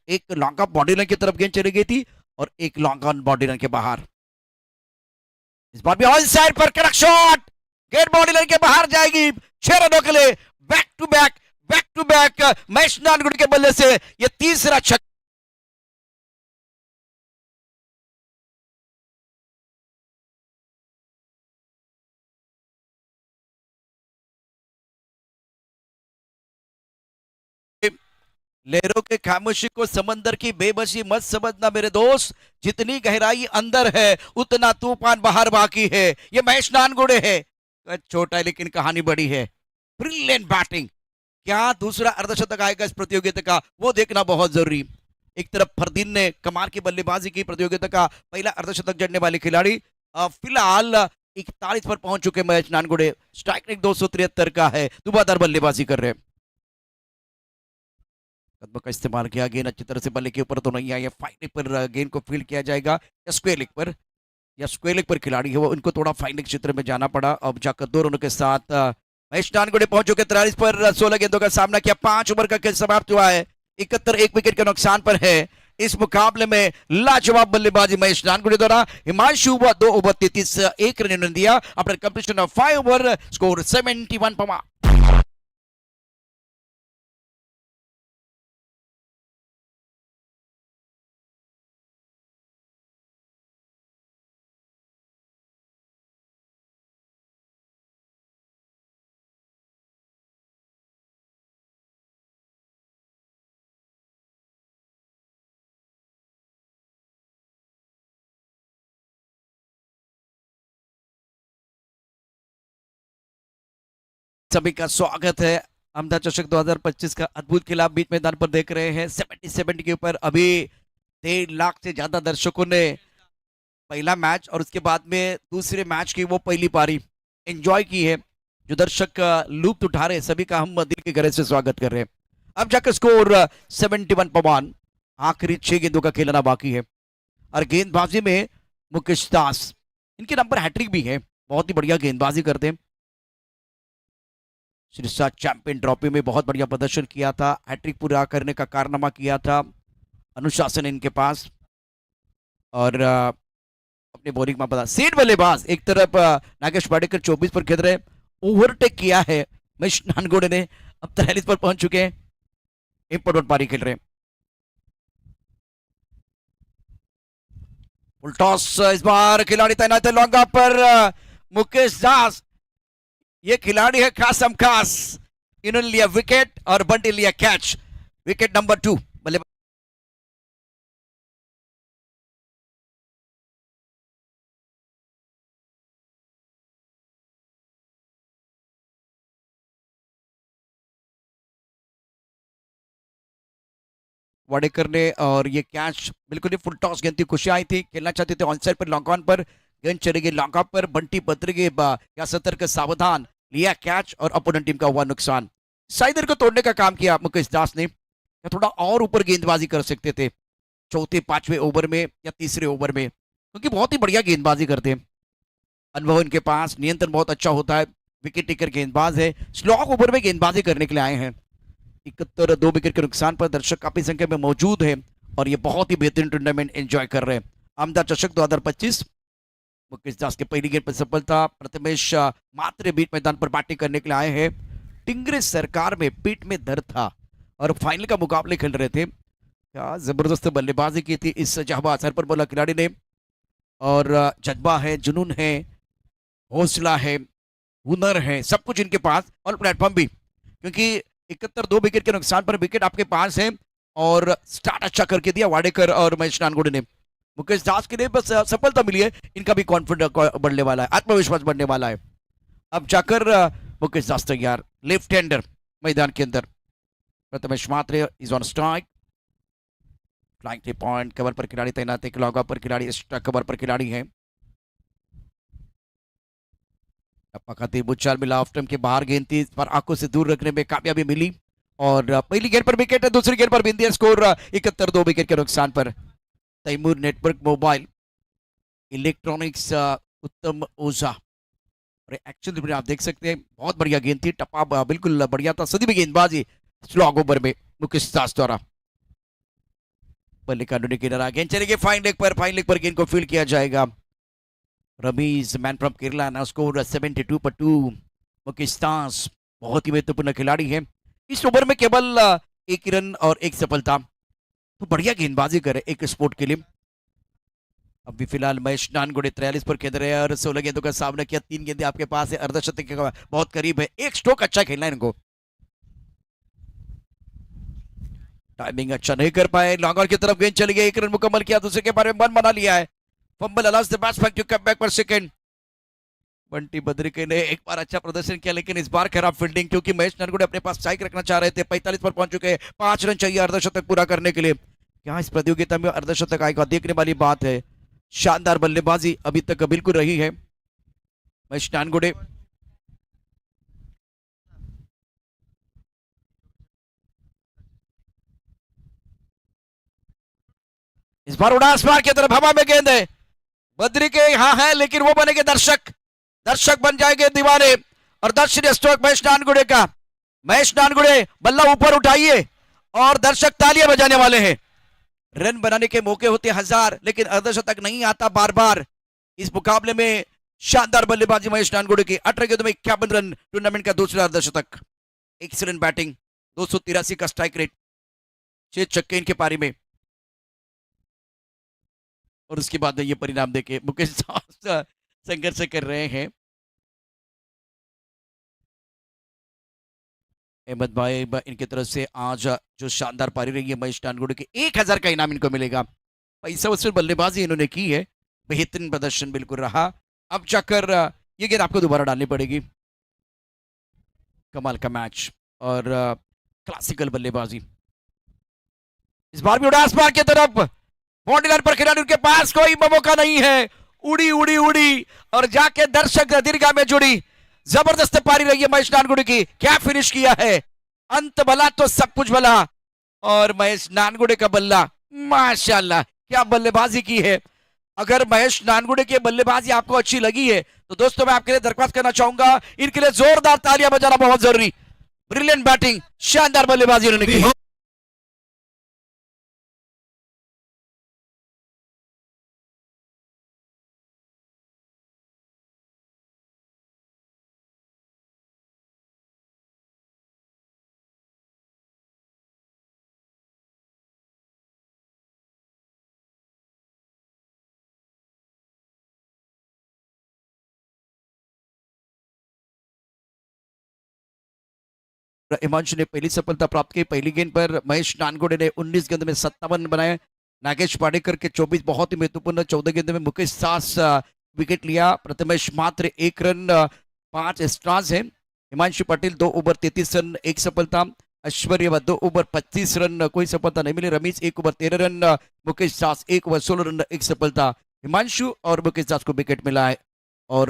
एक लॉन्ग ऑफ बॉडी रन की तरफ गेंद चली गई थी और एक लॉन्ग ऑन बॉडी रन के बाहर। इस बार भी ऑन साइड पर कड़क शॉट, गेंद बॉडी लाइन के बाहर जाएगी। 6 रनों के लिए back to back, back to back Mahesh Nangude के बल्ले से ये तीसरा छक्का। लहरों के खामोशी को समंदर की बेबसी मत समझना मेरे दोस्त। जितनी गहराई अंदर है उतना तूफान बाहर बाकी है। ये महेश नानगुड़े है। छोटा है लेकिन कहानी बड़ी है। Brilliant batting. क्या दूसरा अर्धशतक आएगा इस प्रतियोगिता का, वो देखना बहुत जरूरी। एक तरफ फरदीन ने कमाल की बल्लेबाजी की, प्रतियोगिता का पहला अर्धशतक जड़ने वाले खिलाड़ी। फिलहाल 41 पर पहुंच चुके महेश नानगुड़े। स्ट्राइक रेट 273 का है। दुबादार बल्लेबाजी कर रहे हैं। कदम का इस्तेमाल किया, गेंद अच्छी तरह से बल्ले के ऊपर तो नहीं आई है। फाइनल पर गेंद को फील्ड किया जाएगा या स्क्वायर लेग पर, या स्क्वायर लेग पर खिलाड़ी है वो, उनको थोड़ा फाइनल क्षेत्र में जाना पड़ा। अब जाकर 2 रनों के साथ महेश नानगुड़े पहुंच चुके 43 पर। 16 गेंदों का सामना किया। 5 ओवर का खेल समाप्त हुआ है। 71, 1 विकेट के नुकसान पर है। इस मुकाबले में लाजवाब बल्लेबाजी महेश नानगुड़े द्वारा। हिमांशु 2 ओवर 33, 1 रन इन्होंने दिया। After completion of 5 over, score 71 पर 1। सभी का स्वागत है। अहमदाबाद चषक 2025 का अद्भुत खिलाफ बीच मैदान पर देख रहे हैं। 77 के ऊपर अभी 1.5 लाख से ज्यादा दर्शकों ने पहला मैच और उसके बाद में दूसरे मैच की वो पहली पारी एंजॉय की है। जो दर्शक लुत्फ उठा रहे हैं सभी का हम दिल के गहरे से स्वागत कर रहे हैं। अब जाकर स्कोर 71 पर 1। आखिरी 6 गेंदों का खेलना बाकी है। और गेंदबाजी में मुकेश दास, इनके नंबर हैट्रिक भी है, बहुत ही बढ़िया गेंदबाजी करते हैं। सिरसा चैंपियन ट्रॉफी में बहुत बढ़िया प्रदर्शन किया था, हैट्रिक पूरा करने का कारनामा किया था। अनुशासन इनके पास। और अपनी बॉलिंग में बता सेठ बल्लेबाज एक तरफ नागेश पाटेकर 24 पर खेल रहे, ओवरटेक किया है महेश नानगोड़े ने, अब 43 पर पहुंच चुके हैं, इंपॉर्टेंट पारी खेल रहे हैं। फुल टॉस इस बार खिलाड़ी तैनात है लॉन्ग पर मुकेश दास, ये खिलाड़ी है खासम खास, इन्होंने लिया विकेट और बंटी लिया कैच, विकेट नंबर 2 बल्लेबाज वाडेकर ने, और ये कैच बिल्कुल फुल टॉस गेंद थी, खुशी आई थी, खेलना चाहते थे ऑनसाइड पर, लॉन्ग ऑन पर गेंद चली गई, लॉन्ग ऑफ पर बंटी बद्रिगे या सतर्क सावधान, लिया कैच और अपोनेंट टीम का हुआ नुकसान। साइडर को तोड़ने का काम किया मुकेश दास ने, या थोड़ा और ऊपर गेंदबाजी कर सकते थे चौथे पांचवें ओवर में या तीसरे ओवर में, क्योंकि बहुत ही बढ़िया गेंदबाजी करते हैं, अनुभव इनके पास, नियंत्रण बहुत अच्छा होता है, विकेट टेकर गेंदबाज है, स्लॉग ओवर में गेंदबाजी करने के लिए आए हैं। 71 2 विकेट के नुकसान पर दर्शक काफी संख्या में मौजूद है और ये बहुत ही बेहतरीन टूर्नामेंट एंजॉय कर रहे हैं। आमदार चषक 2025 मुकेश दास के पहली गेंद पर सफलता, प्रथमेश मात्र बीट मैदान पर बैटिंग करने के लिए आए हैं, टिंगरे सरकार में पीठ में दर्द था और फाइनल का मुकाबले खेल रहे थे, क्या जबरदस्त बल्लेबाजी की थी इस जहां असर पर बोला खिलाड़ी ने, और जज्बा है, जुनून है, हौसला है, हुनर है, सब कुछ इनके पास, और प्लेटफॉर्म भी, क्योंकि 71 2 विकेट के नुकसान पर विकेट आपके पास है और स्टार्ट अच्छा करके दिया वाडेकर और महेश नानगोड़े ने। मुकेश दास के लिए बस सफलता मिली है, इनका भी कॉन्फिडेंस बढ़ने वाला है, आत्मविश्वास बढ़ने वाला है। अब जाकर मुकेश दास तैयार, लेफ्ट हैंडर मैदान के अंदर, प्रथमेश मात्र is on strike, flying 3 point, cover पर खिलाड़ी तैनात है, लॉग ऑफ पर खिलाड़ी, एक्स्ट्रा कवर पर खिलाड़ी है। बुच्चाल मिला, ऑफ टाइम के बाहर गेंद थी, पर आंखों से दूर रखने में कामयाबी मिली और पहली गेंद पर विकेट है, दूसरी गेंद पर बिंदी है, स्कोर 71 2 विकेट के नुकसान पर। Taimur network mobile electronics Uttam ओझा, और एक्चुअली आप देख सकते हैं बहुत बढ़िया गेंद थी, टप्पा बिल्कुल बढ़िया था, सदी भी गेंदबाजी स्लॉग ओवर में मुकेश दास द्वारा। बल्ले का किनारा, गेंद चलेगी फाइन लेग पर, फाइन लेग पर गेंद को फील्ड किया जाएगा। रमीज मैन फ्रॉम केरला ना स्कोर 72 पर 2, मुकेश दास बहुत ही महत्वपूर्ण खिलाड़ी है, इस ओवर में केवल एक रन और एक सफलता, तो बढ़िया गेंदबाजी करे एक स्पोर्ट के लिए। अभी फिलहाल महेश नानगोड़े 43 पर खेल रहे हैं और 16 गेंदों का सामना किया, 3 गेंदें आपके पास है, अर्धशतक के बहुत करीब है, एक स्ट्रोक अच्छा खेलना है इनको, टाइमिंग अच्छा नहीं कर पाए, लॉन्ग ऑन की तरफ गेंद चली गई, एक रन मुकम्मल किया, दूसरे के बारे में मन बना लिया है, fumble allows the batsman to come back for second. Bunty Badrike ने एक बार अच्छा प्रदर्शन किया, लेकिन इस बार खराब फील्डिंग, क्योंकि महेश नानगोड़े अपने पास स्ट्राइक रखना चाह रहे थे, 45 पर पहुंच चुके हैं, 5 रन चाहिए अर्धशतक पूरा करने के लिए, क्या इस प्रतियोगिता में अर्धशतक आएगा, देखने वाली बात है। शानदार बल्लेबाजी अभी तक बिल्कुल रही है महेश नानगोड़े, इस बार उड़ा आसमान की तरफ, हवा में गेंद है, बद्रिके यहां है लेकिन वो बनेंगे दर्शक, दर्शक बन जाएंगे दीवाने, और दर्शनीय स्ट्रोक महेश नानगुड़े का, महेश नानगुड़े बल्ला ऊपर उठाइए और दर्शक तालियां बजाने वाले हैं। रन बनाने के मौके होते 1000, लेकिन अर्धशतक नहीं आता बार बार, इस मुकाबले में शानदार बल्लेबाजी महेश नानगुड़े की, 18 गेंदों में 51 रन, टूर्नामेंट का दूसरा अर्धशतक, एक्सीलेंट बैटिंग, 283 का स्ट्राइक रेट, 6 छक्के इनके पारी में, और उसके बाद ये परिणाम देखे मुकेश संघर्ष कर रहे हैं। अहमद भाई इनकी तरफ से आज जो शानदार पारी रही है महेश नानगुड़े की, 1000 का इनाम इनको मिलेगा, पैसा वसूल बल्लेबाजी इन्होंने की है, बेहतरीन प्रदर्शन बिल्कुल रहा। अब जाकर ये गेंद आपको दोबारा डालनी पड़ेगी, कमाल का मैच और क्लासिकल बल्लेबाजी, इस बार भी उड़ा आसमान की तरफ, बाउंड्री लाइन पर खिलाड़ी, उनके पास कोई मौका नहीं है, उड़ी उड़ी उड़ी और जाके दर्शक दीर्घा में जुड़ी, जबरदस्त पारी रही है महेश नानगुड़े की, क्या फिनिश किया है, अंत भला तो सब कुछ भला, और महेश नानगुड़े का बल्ला माशाल्लाह क्या बल्लेबाजी की है। अगर महेश नानगुड़े की बल्लेबाजी आपको अच्छी लगी है तो दोस्तों मैं आपके लिए दरख्वास्त करना चाहूंगा, इनके लिए जोरदार तालियां बजाना बहुत जरूरी, ब्रिलियंट बैटिंग, शानदार बल्लेबाजी उन्होंने की। हिमांशु ने पहली सफलता प्राप्त की। पहली गेंद पर महेश नानगोड़े ने 19 गेंद में 57 बनाए। नागेश पाडेकर के 24 बहुत ही महत्वपूर्ण। 14 गेंद में मुकेश सास विकेट लिया। प्रथमेश मात्र 1 रन 5 स्ट्रास है। हिमांशु पटेल 2 ओवर 33 रन 1 सफलता। ऐश्वर्य 2 ओवर 25 रन कोई सफलता नहीं मिली। Ramesh 1 over 13 run. Mukesh Das 1 over 16 run 1 सफलता। हिमांशु और मुकेश दास को विकेट मिला है। और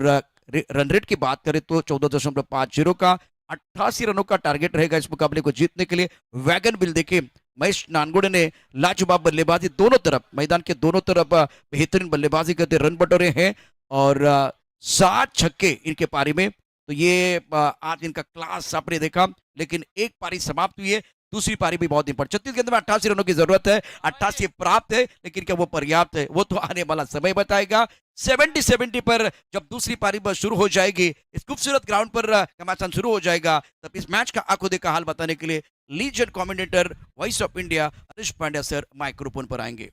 रन रेट की बात करें तो 14.50 का 88 रनों का टारगेट रहेगा इस मुकाबले को जीतने के लिए। वैगन बिल देखे महेश नानगोड़े ने लाजवाब बल्लेबाजी, दोनों तरफ मैदान के दोनों तरफ बेहतरीन बल्लेबाजी करते रन बटोरे हैं। और 7 छक्के इनके पारी में। तो ये आज इनका क्लास आपने देखा। लेकिन एक पारी समाप्त हुई है, दूसरी पारी भी बहुत इंपॉर्टेंट। 36 गेंद में 88 रनों की जरूरत है। 88 प्राप्त है, लेकिन क्या वो पर्याप्त है, वो तो आने वाला समय बताएगा। 70 पर जब दूसरी पारी शुरू हो जाएगी, इस खूबसूरत ग्राउंड पर घमासान शुरू हो जाएगा, तब इस मैच का आंखों देखा हाल बताने के लिए legend commentator voice of India Anish Pandya sir microphone पर आएंगे।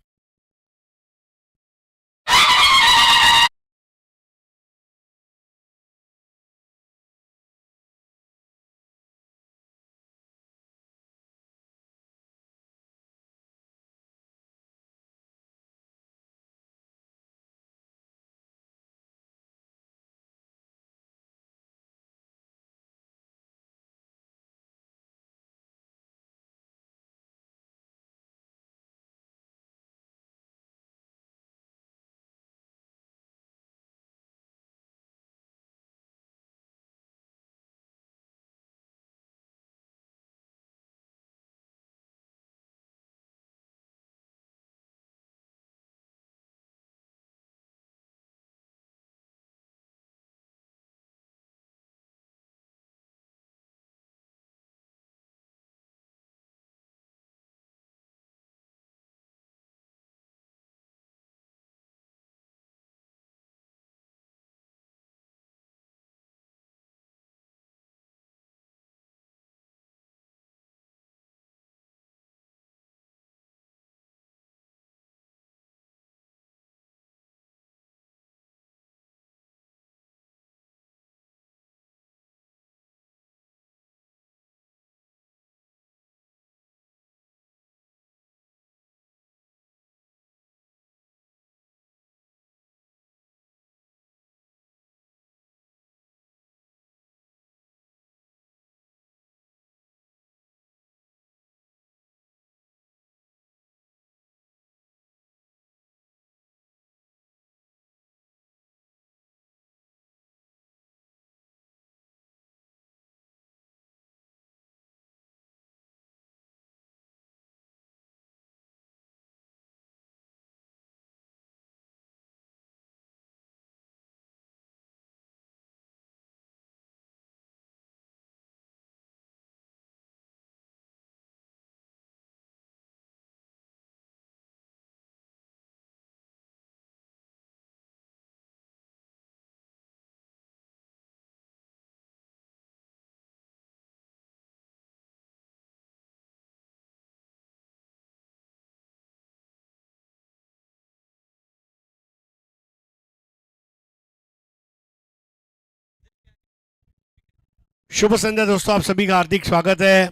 शुभ संध्या दोस्तों, आप सभी का हार्दिक स्वागत है।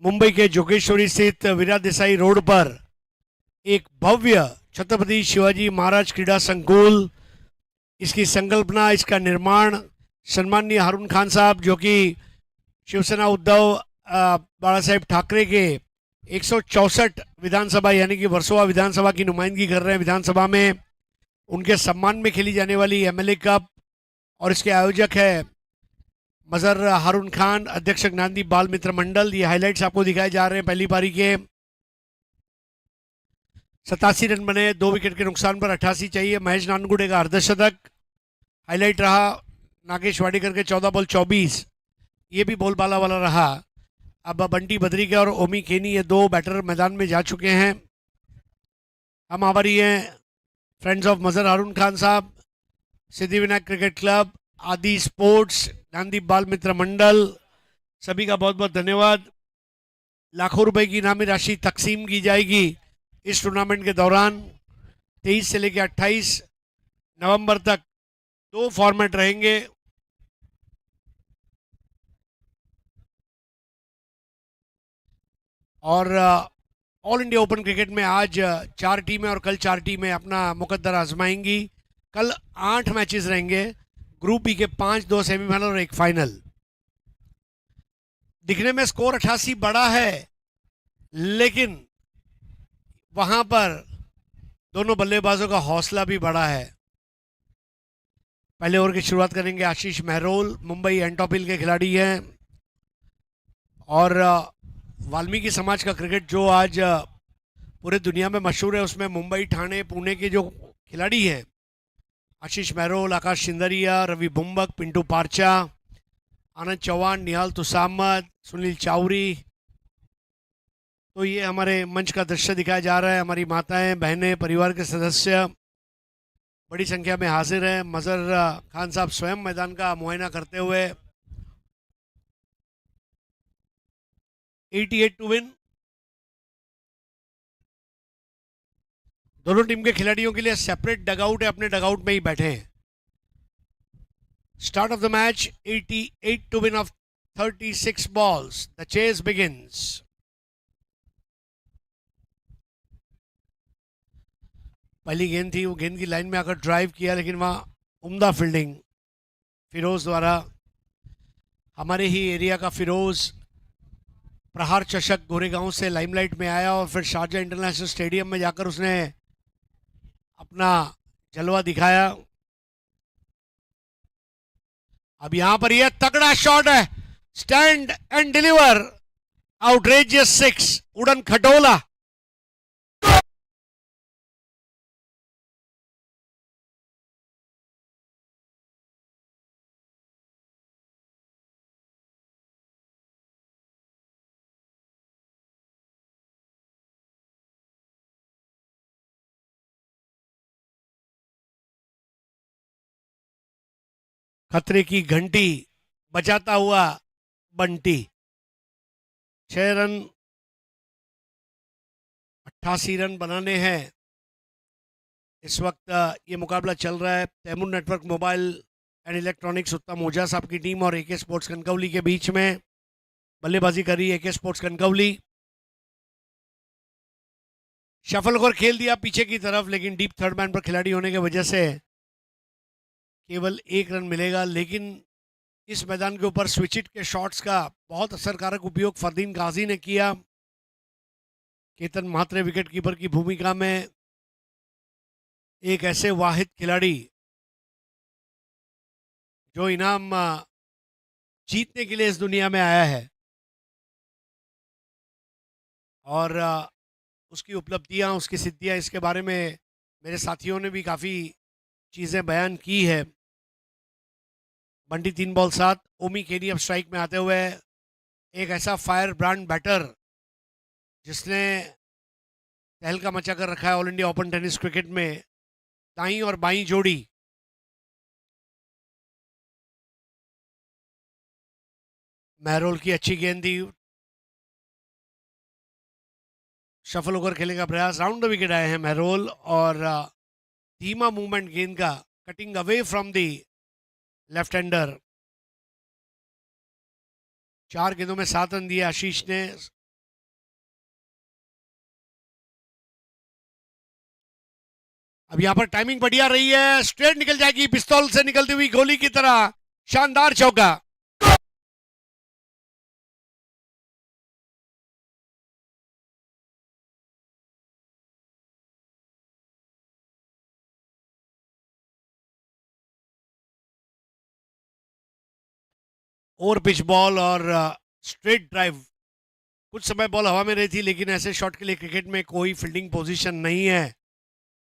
मुंबई के जोगेश्वरी स्थित वीरा देसाई रोड पर एक भव्य छत्रपति शिवाजी महाराज क्रीड़ा संकुल, इसकी संकल्पना, इसका निर्माण सम्माननीय हारून खान साहब, जो कि शिवसेना उद्धव बाला साहेब ठाकरे के 164 विधानसभा यानी कि वर्सोवा विधानसभा की नुमाइंदगी कर रहे हैं विधानसभा में, उनके सम्मान में खेली जाने वाली एमएलए कप। और इसके आयोजक है मजहर हारून खान, अध्यक्ष ज्ञानदीप बाल मित्र मंडल। ये हाइलाइट्स आपको दिखाए जा रहे हैं। पहली पारी के 87 रन बने, 2 विकेट के नुकसान पर 88 चाहिए। महेश नानगुड़े का अर्धशतक हाईलाइट रहा। नागेश वाडेकर के 14 बॉल 24, ये भी बोलबाला वाला रहा। अब बंटी बद्री के और ओमी केनी, ये 2 बैटर मैदान में जा चुके हैं। हम आभारी हैं फ्रेंड्स ऑफ मजहर हारून खान साहब, सिद्धिविनायक क्रिकेट क्लब, आदि स्पोर्ट्स, ज्ञानदीप बाल मित्र मंडल, सभी का बहुत बहुत धन्यवाद। लाखों रुपए की इनामी राशि तकसीम की जाएगी इस टूर्नामेंट के दौरान। 23 से लेकर 28 नवंबर तक 2 फॉर्मेट रहेंगे। और ऑल इंडिया ओपन क्रिकेट में आज 4 टीमें और कल 4 टीमें अपना मुकद्दर आजमाएंगी। कल 8 मैचेस रहेंगे, ग्रुप बी के 5, 2 सेमीफाइनल और 1 फाइनल। दिखने में स्कोर 88 बड़ा है, लेकिन वहां पर दोनों बल्लेबाजों का हौसला भी बड़ा है। पहले ओवर की शुरुआत करेंगे आशीष मेहरोल, मुंबई एंटॉपिल के खिलाड़ी हैं। और वाल्मीकि समाज का क्रिकेट जो आज पूरे दुनिया में मशहूर है, उसमें मुंबई, ठाणे, पुणे के जो खिलाड़ी हैं, आशीष मेहरोल, आकाश सिंदरिया, रवि बुम्बक, पिंटू पारचा, आनंद चौहान, निहाल तुसामद, सुनील चावरी, तो ये हमारे मंच का दृश्य दिखाया जा रहा है। हमारी माताएं, बहनें, परिवार के सदस्य बड़ी संख्या में हाजिर हैं। मजहर खान साहब स्वयं मैदान का मुआयना करते हुए 88 टू विन। दोनों टीम के खिलाड़ियों के लिए सेपरेट डगआउट है, अपने डगआउट में ही बैठे हैं। Start of the match, 88 to win of 36 balls. The chase begins. पहली गेंद थी, वो गेंद की लाइन में आकर ड्राइव किया, लेकिन वहाँ उम्दा फील्डिंग फिरोज द्वारा। हमारे ही एरिया का फिरोज प्रहार चषक गोरेगांव से लाइमलाइट में आया और फिर शारजा इंटरनेशनल स्टेडियम में जाकर उसने अपना जलवा दिखाया। अब यहां पर यह तगड़ा शॉट है, स्टैंड एंड डिलीवर, आउटरेजियस 6, उड़न खटोला। खतरे की घंटी बजाता हुआ बंटी। 6 रन, 88 रन बनाने हैं। इस वक्त ये मुकाबला चल रहा है Taimur network mobile and electronics Uttam Ojha साहब की टीम और एके स्पोर्ट्स कनकौली के बीच में। बल्लेबाजी कर रही है एके स्पोर्ट्स कनकौली। शफल ओवर खेल दिया पीछे की तरफ, लेकिन डीप थर्ड मैन पर खिलाड़ी होने की वजह से केवल 1 रन मिलेगा। लेकिन इस मैदान के ऊपर स्विचिट के शॉट्स का बहुत असरकारक उपयोग फरदीन गाजी ने किया। केतन म्हात्रे विकेट कीपर की भूमिका में एक ऐसे वाहिद खिलाड़ी जो इनाम जीतने के लिए इस दुनिया में आया है, और उसकी उपलब्धियां, उसकी सिद्धियां, इसके बारे में मेरे साथियों ने भी काफ़ी चीज़ें बयान की है। बंटी 3 बॉल 7। ओमी केनी अब स्ट्राइक में आते हुए एक ऐसा फायर ब्रांड बैटर जिसने तहलका मचा कर रखा है all India open tennis cricket में। दाई और बाई जोड़ी मेहरोल की अच्छी गेंद थी, शफल होकर खेलने का प्रयास, राउंड द विकेट आए हैं मेहरोल, और धीमा मूवमेंट गेंद का, cutting away from the left hander. 4 गेंदों में 7 रन दिए आशीष ने। अब यहां पर टाइमिंग बढ़िया रही है, स्ट्रेट निकल जाएगी पिस्तौल से निकलती हुई गोली की तरह, शानदार चौका। ओवर पिच बॉल और स्ट्रेट ड्राइव। कुछ समय बॉल हवा में रही थी, लेकिन ऐसे शॉट के लिए क्रिकेट में कोई फील्डिंग पोजीशन नहीं है।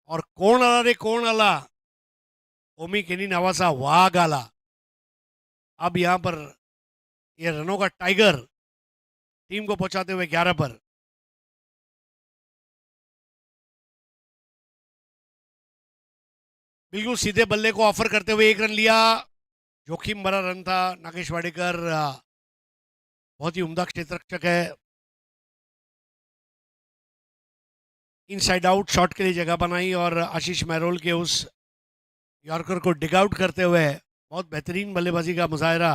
और कोण आला रे कोण आला, ओमी केनी नावासा वाघ आला। अब यहां पर ये रनों का टाइगर टीम को पहुंचाते हुए 11 पर। बिल्कुल सीधे बल्ले को ऑफर करते हुए 1 रन लिया। जोखिम भरा रन था। नागेश वाडेकर बहुत ही उम्दा क्षेत्ररक्षक है। इनसाइड आउट शॉट के लिए जगह बनाई और आशीष मेहरोल के उस यॉर्कर को डिग आउट करते हुए बहुत बेहतरीन बल्लेबाजी का मुजाहरा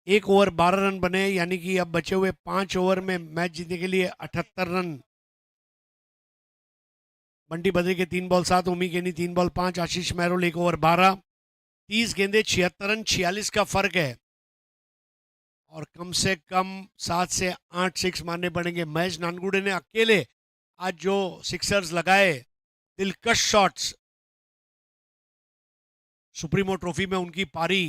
एक ओवर 12 रन बने, यानी कि अब बचे हुए 5 ओवर में मैच जीतने के लिए 78 रन। बंटी बद्री के 3 बॉल 7, उमी केनी 3 बॉल 5, आशीष महरोल 1 ओवर 12, 30 गेंदे 76 रन, 46 का फर्क है और कम से कम 7 से 8 सिक्स मारने पड़ेंगे। महेश नानगुडे ने अकेले आज जो सिक्सर्स लगाए, दिलकश शॉट्स, सुप्रीमो ट्रॉफी में उनकी पारी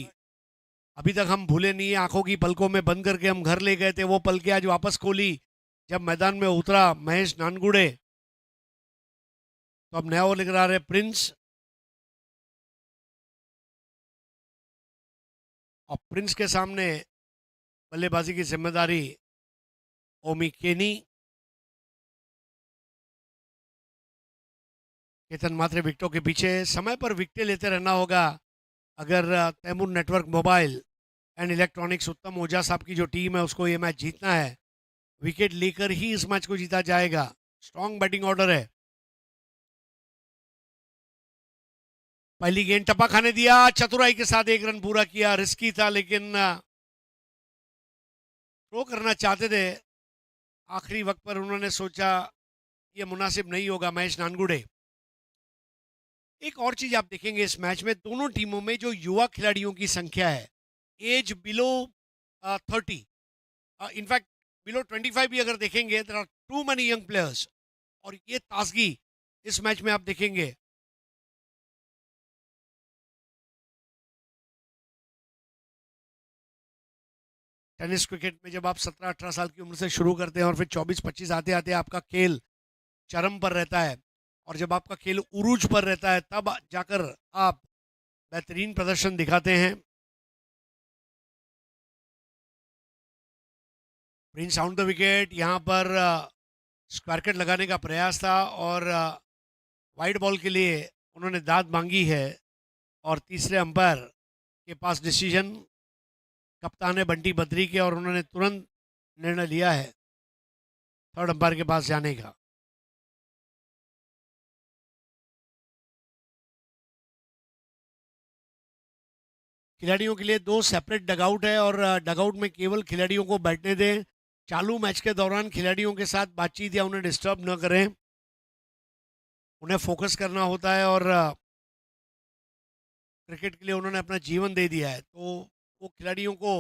अभी तक हम भूले नहीं है। आंखों की पलकों में बंद करके हम घर ले गए थे, वो पलकें आज वापस खोली जब मैदान में उतरा महेश नानगुडे। तो अब नया ओवर लेकर आ रहे प्रिंस, और प्रिंस के सामने बल्लेबाजी की जिम्मेदारी ओमी केनी। केतन मात्रे विकेटों के पीछे, समय पर विकेटें लेते रहना होगा अगर Taimur network mobile and electronics Uttam Ojha साहब की जो टीम है उसको ये मैच जीतना है। विकेट लेकर ही इस मैच को जीता जाएगा। स्ट्रॉन्ग बैटिंग ऑर्डर है। पहली गेंद टप्पा खाने दिया, चतुराई के साथ 1 रन पूरा किया। रिस्की था लेकिन थ्रो करना चाहते थे, आखिरी वक्त पर उन्होंने सोचा ये मुनासिब नहीं होगा। महेश नानगुडे, एक और चीज आप देखेंगे इस मैच में, दोनों टीमों में जो युवा खिलाड़ियों की संख्या है, एज बिलो 30, इनफैक्ट बिलो 25 भी अगर देखेंगे, there are too many young players. और ये ताजगी इस मैच में आप देखेंगे। टेनिस क्रिकेट में जब आप 17-18 साल की उम्र से शुरू करते हैं और फिर 24-25 आते आते आपका खेल चरम पर रहता है, और जब आपका खेल उरूज पर रहता है तब जाकर आप बेहतरीन प्रदर्शन दिखाते हैं। प्रिंस आउट द विकेट, यहाँ पर स्क्वायर कट लगाने का प्रयास था और वाइड बॉल के लिए उन्होंने दाद मांगी है, और तीसरे अंपायर के पास डिसीजन कप्तान है बंटी बद्री के, और उन्होंने तुरंत निर्णय लिया है थर्ड अंपायर के पास जाने का। खिलाड़ियों के लिए 2 सेपरेट डगआउट है और डगआउट में केवल खिलाड़ियों को बैठने दें। चालू मैच के दौरान खिलाड़ियों के साथ बातचीत या उन्हें डिस्टर्ब न करें, उन्हें फोकस करना होता है और क्रिकेट के लिए उन्होंने अपना जीवन दे दिया है, तो वो खिलाड़ियों को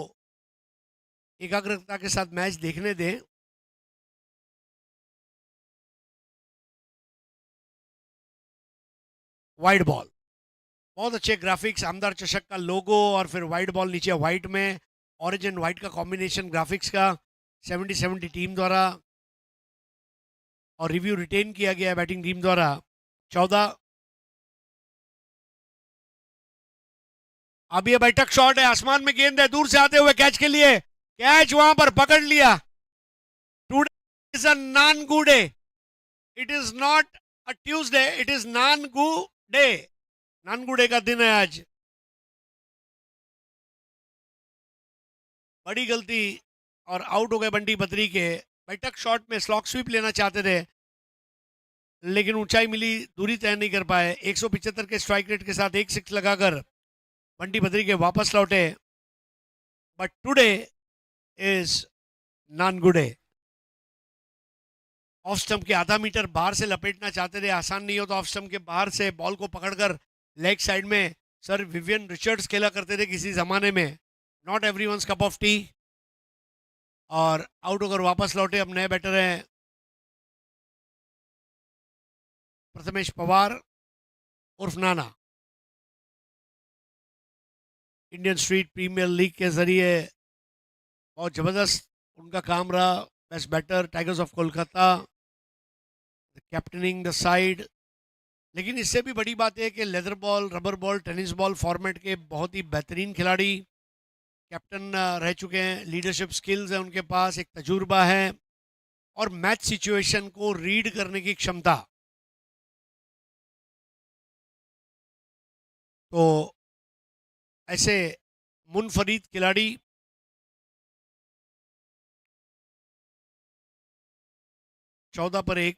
एकाग्रता के साथ मैच देखने दें। वाइड बॉल, बहुत अच्छे ग्राफिक्स, आमदार चषक का लोगो और फिर वाइड बॉल नीचे व्हाइट में, ऑरेंज एंड व्हाइट का कॉम्बिनेशन ग्राफिक्स का 70-70 टीम द्वारा, और रिव्यू रिटेन किया गया है बैटिंग टीम द्वारा। 14, अब ये बैठक शॉट है, आसमान में गेंद है, दूर से आते हुए कैच के लिए, कैच वहां पर पकड़ लिया। Today is a Nangude, it is not a Tuesday, it is Nangude, Nangude का दिन है आज। बड़ी गलती, और आउट हो गए बंटी बद्री के। बैठक शॉट में स्लॉक स्वीप लेना चाहते थे लेकिन ऊंचाई मिली, दूरी तय नहीं कर पाए। 175 के स्ट्राइक रेट के साथ 1 6 लगाकर बंटी बद्री के वापस लौटे। But today is Nangude. Off stump के आधा मीटर बाहर से लपेटना चाहते थे, आसान नहीं हो, तो ऑफ स्टंप के बाहर से बॉल को पकड़कर लेग साइड में, सर विवियन रिचर्ड्स खेला करते थे किसी जमाने में, not everyone's cup of T. और आउट होकर वापस लौटे। अब नए बैटर हैं प्रथमेश पवार उर्फ नाना। इंडियन स्ट्रीट प्रीमियर लीग के जरिए बहुत ज़बरदस्त उनका काम रहा। Best batter tigers of Kolkata, captaining the side. लेकिन इससे भी बड़ी बात है कि leather ball, rubber ball, tennis ball format के बहुत ही बेहतरीन खिलाड़ी, कैप्टन रह चुके हैं, लीडरशिप स्किल्स है उनके पास, एक तजुर्बा है और मैच सिचुएशन को रीड करने की क्षमता। तो ऐसे मुनफरीद खिलाड़ी 14 पर 1,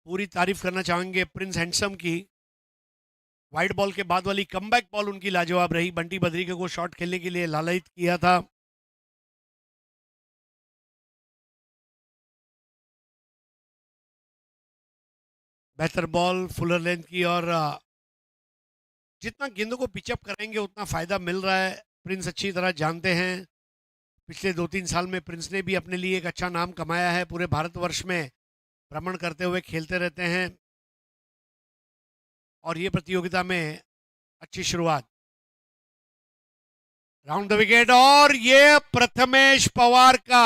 पूरी तारीफ करना चाहेंगे प्रिंस हैंडसम की। वाइड बॉल के बाद वाली कमबैक बॉल उनकी लाजवाब रही। बंटी बद्रिका को शॉट खेलने के लिए लालयित किया था। बेहतर बॉल फुलर लेंथ की, और जितना गेंदों को पिचअप कराएंगे उतना फायदा मिल रहा है। प्रिंस अच्छी तरह जानते हैं, पिछले 2-3 साल में प्रिंस ने भी अपने लिए एक अच्छा नाम कमाया है। पूरे भारतवर्ष में भ्रमण करते हुए खेलते रहते हैं, और ये प्रतियोगिता में अच्छी शुरुआत। राउंड द विकेट, और ये प्रथमेश पवार का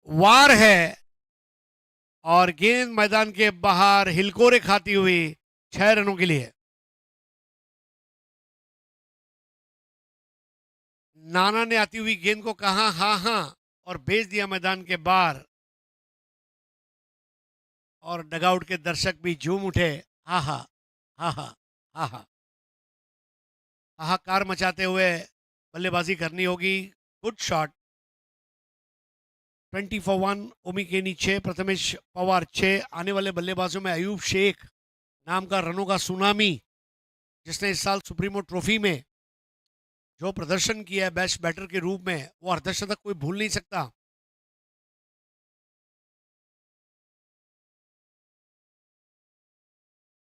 वार है, और गेंद मैदान के बाहर हिलकोरे खाती हुई 6 रनों के लिए। नाना ने आती हुई गेंद को कहा हाँ हाँ और भेज दिया मैदान के बाहर, और डगआउट के दर्शक भी झूम उठे। हा हा हा हा हा हा, हाहाकार मचाते हुए बल्लेबाजी करनी होगी। Good shot. 20 for 1, ओमी केनी 6, प्रथमेश पवार 6। आने वाले बल्लेबाजों में अयूब शेख नाम का रनों का सुनामी, जिसने इस साल सुप्रीमो ट्रॉफी में जो प्रदर्शन किया है बेस्ट बैटर के रूप में, वो अर्धशतक कोई भूल नहीं सकता।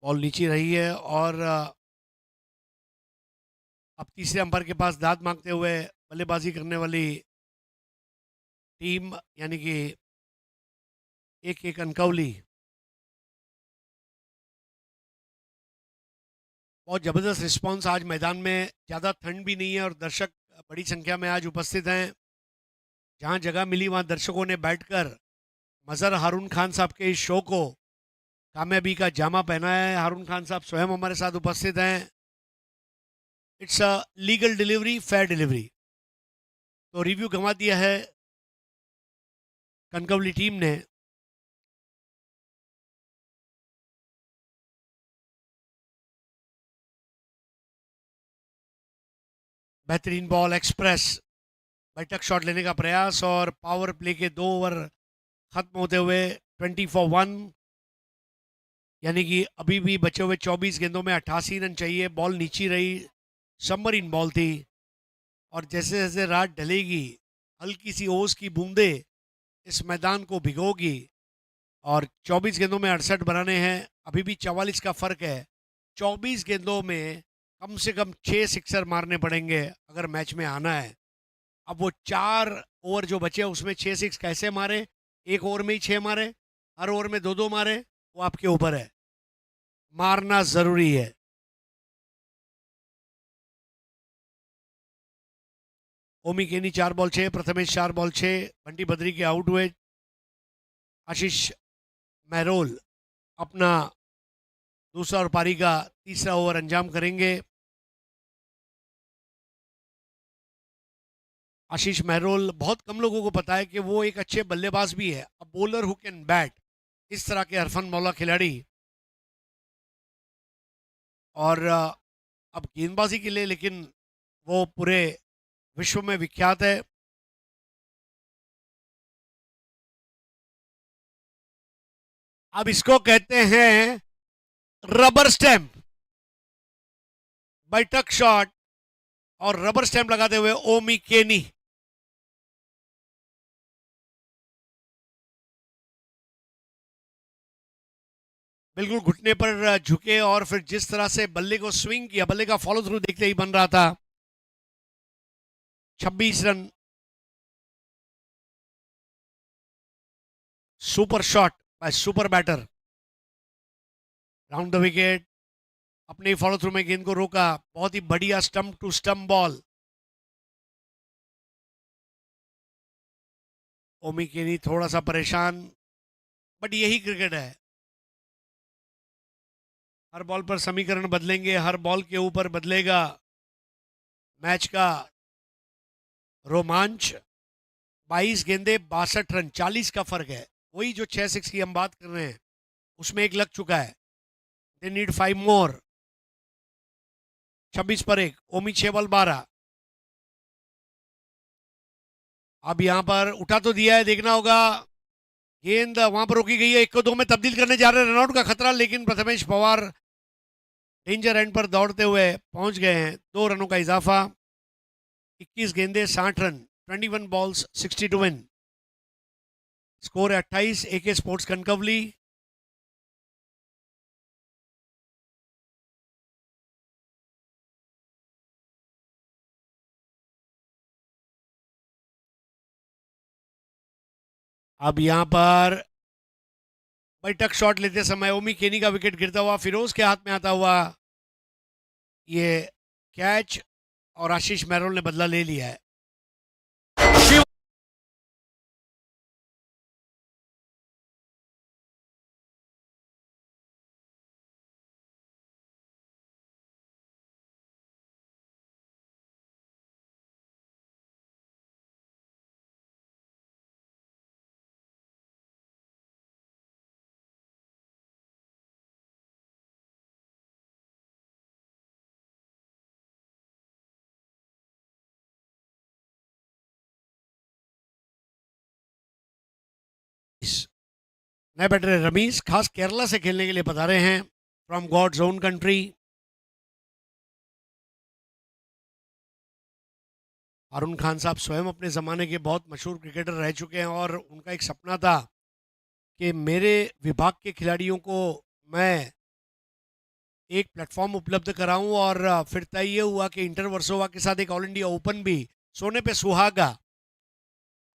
बॉल नीचे रही है, और अब तीसरे अंपायर के पास दाद मांगते हुए बल्लेबाजी करने वाली टीम, यानी कि एक कनकौली। बहुत ज़बरदस्त रिस्पांस आज मैदान में, ज़्यादा ठंड भी नहीं है और दर्शक बड़ी संख्या में आज उपस्थित हैं। जहां जगह मिली वहां दर्शकों ने बैठकर मजहर हारून खान साहब के इस शो को कामयाबी का जामा पहनाया है। हारून खान साहब स्वयं हमारे साथ उपस्थित हैं। It's a legal delivery, fair delivery. तो रिव्यू गंवा दिया है कनकवली टीम ने। बेहतरीन बॉल, एक्सप्रेस बैठक शॉट लेने का प्रयास, और पावर प्ले के 2 ओवर खत्म होते हुए 20 for 1, यानी कि अभी भी बचे हुए 24 गेंदों में 88 रन चाहिए। बॉल नीची रही, सबमरीन बॉल थी, और जैसे जैसे रात ढलेगी हल्की सी ओस की बूंदे इस मैदान को भिगोगी, और 24 गेंदों में 68 बनाने हैं। अभी भी 44 का फर्क है। 24 गेंदों में कम से कम 6 सिक्सर मारने पड़ेंगे अगर मैच में आना है। अब वो 4 ओवर जो बचे उसमें 6 सिक्स कैसे मारे, एक ओवर में ही 6 मारे, हर ओवर में 2-2 मारे, वो आपके ऊपर है। मारना जरूरी है। ओमी केनी 4 बॉल 6, प्रथमेश 4 बॉल 6, बंटी बद्री के आउट हुए। आशीष महरोल अपना दूसरा और पारी का तीसरा ओवर अंजाम करेंगे। आशीष महरोल, बहुत कम लोगों को पता है कि वो एक अच्छे बल्लेबाज भी है, a bowler who can bat, इस तरह के हरफन मौला खिलाड़ी। और अब गेंदबाजी के लिए लेकिन वो पूरे विश्व में विख्यात है। अब इसको कहते हैं रबर स्टैंप, बैठक शॉट, और रबर स्टैंप लगाते हुए ओमी केनी। बिल्कुल घुटने पर झुके, और फिर जिस तरह से बल्ले को स्विंग किया, बल्ले का फॉलो थ्रू देखते ही बन रहा था। 26 run, super shot by super batter. Round the wicket, अपने फॉलो थ्रू में गेंद को रोका, बहुत ही बढ़िया स्टंप टू स्टंप बॉल। ओमी केनी थोड़ा सा परेशान, बट यही क्रिकेट है। हर बॉल पर समीकरण बदलेंगे, हर बॉल के ऊपर बदलेगा मैच का रोमांच। 22 गेंदे 62 रन, 40 का फर्क है। वही जो 6 सिक्स की हम बात कर रहे हैं उसमें एक लग चुका है। दे नीड 5 मोर। 26 पर 1, ओमी 6 बॉल 12। अब यहां पर उठा तो दिया है, देखना होगा। गेंद वहां पर रोकी गई है, 1 को 2 में तब्दील करने जा रहे हैं, रनआउट का खतरा, लेकिन प्रथमेश पवार डेंजर एंड पर दौड़ते हुए पहुंच गए हैं। 2 रनों का इजाफा, 21 गेंदे 60 रन, 21 बॉल्स 60 टू विन। स्कोर है 28। AK sports Kankavli. अब यहां पर बैठक शॉट लेते समय ओमी केनी का विकेट गिरता हुआ फिरोज के हाथ में आता हुआ ये कैच, और आशीष मैरोल ने बदला ले लिया है। शिव नए बैटर रमीज खास केरला से खेलने के लिए पधारे हैं, फ्रॉम गॉड्स ओन कंट्री। हारून खान साहब स्वयं अपने ज़माने के बहुत मशहूर क्रिकेटर रह चुके हैं और उनका एक सपना था कि मेरे विभाग के खिलाड़ियों को मैं एक प्लेटफॉर्म उपलब्ध कराऊं, और फिर तय ये हुआ कि इंटर वर्सोवा के साथ एक ऑल इंडिया ओपन भी सोने पे सुहागा।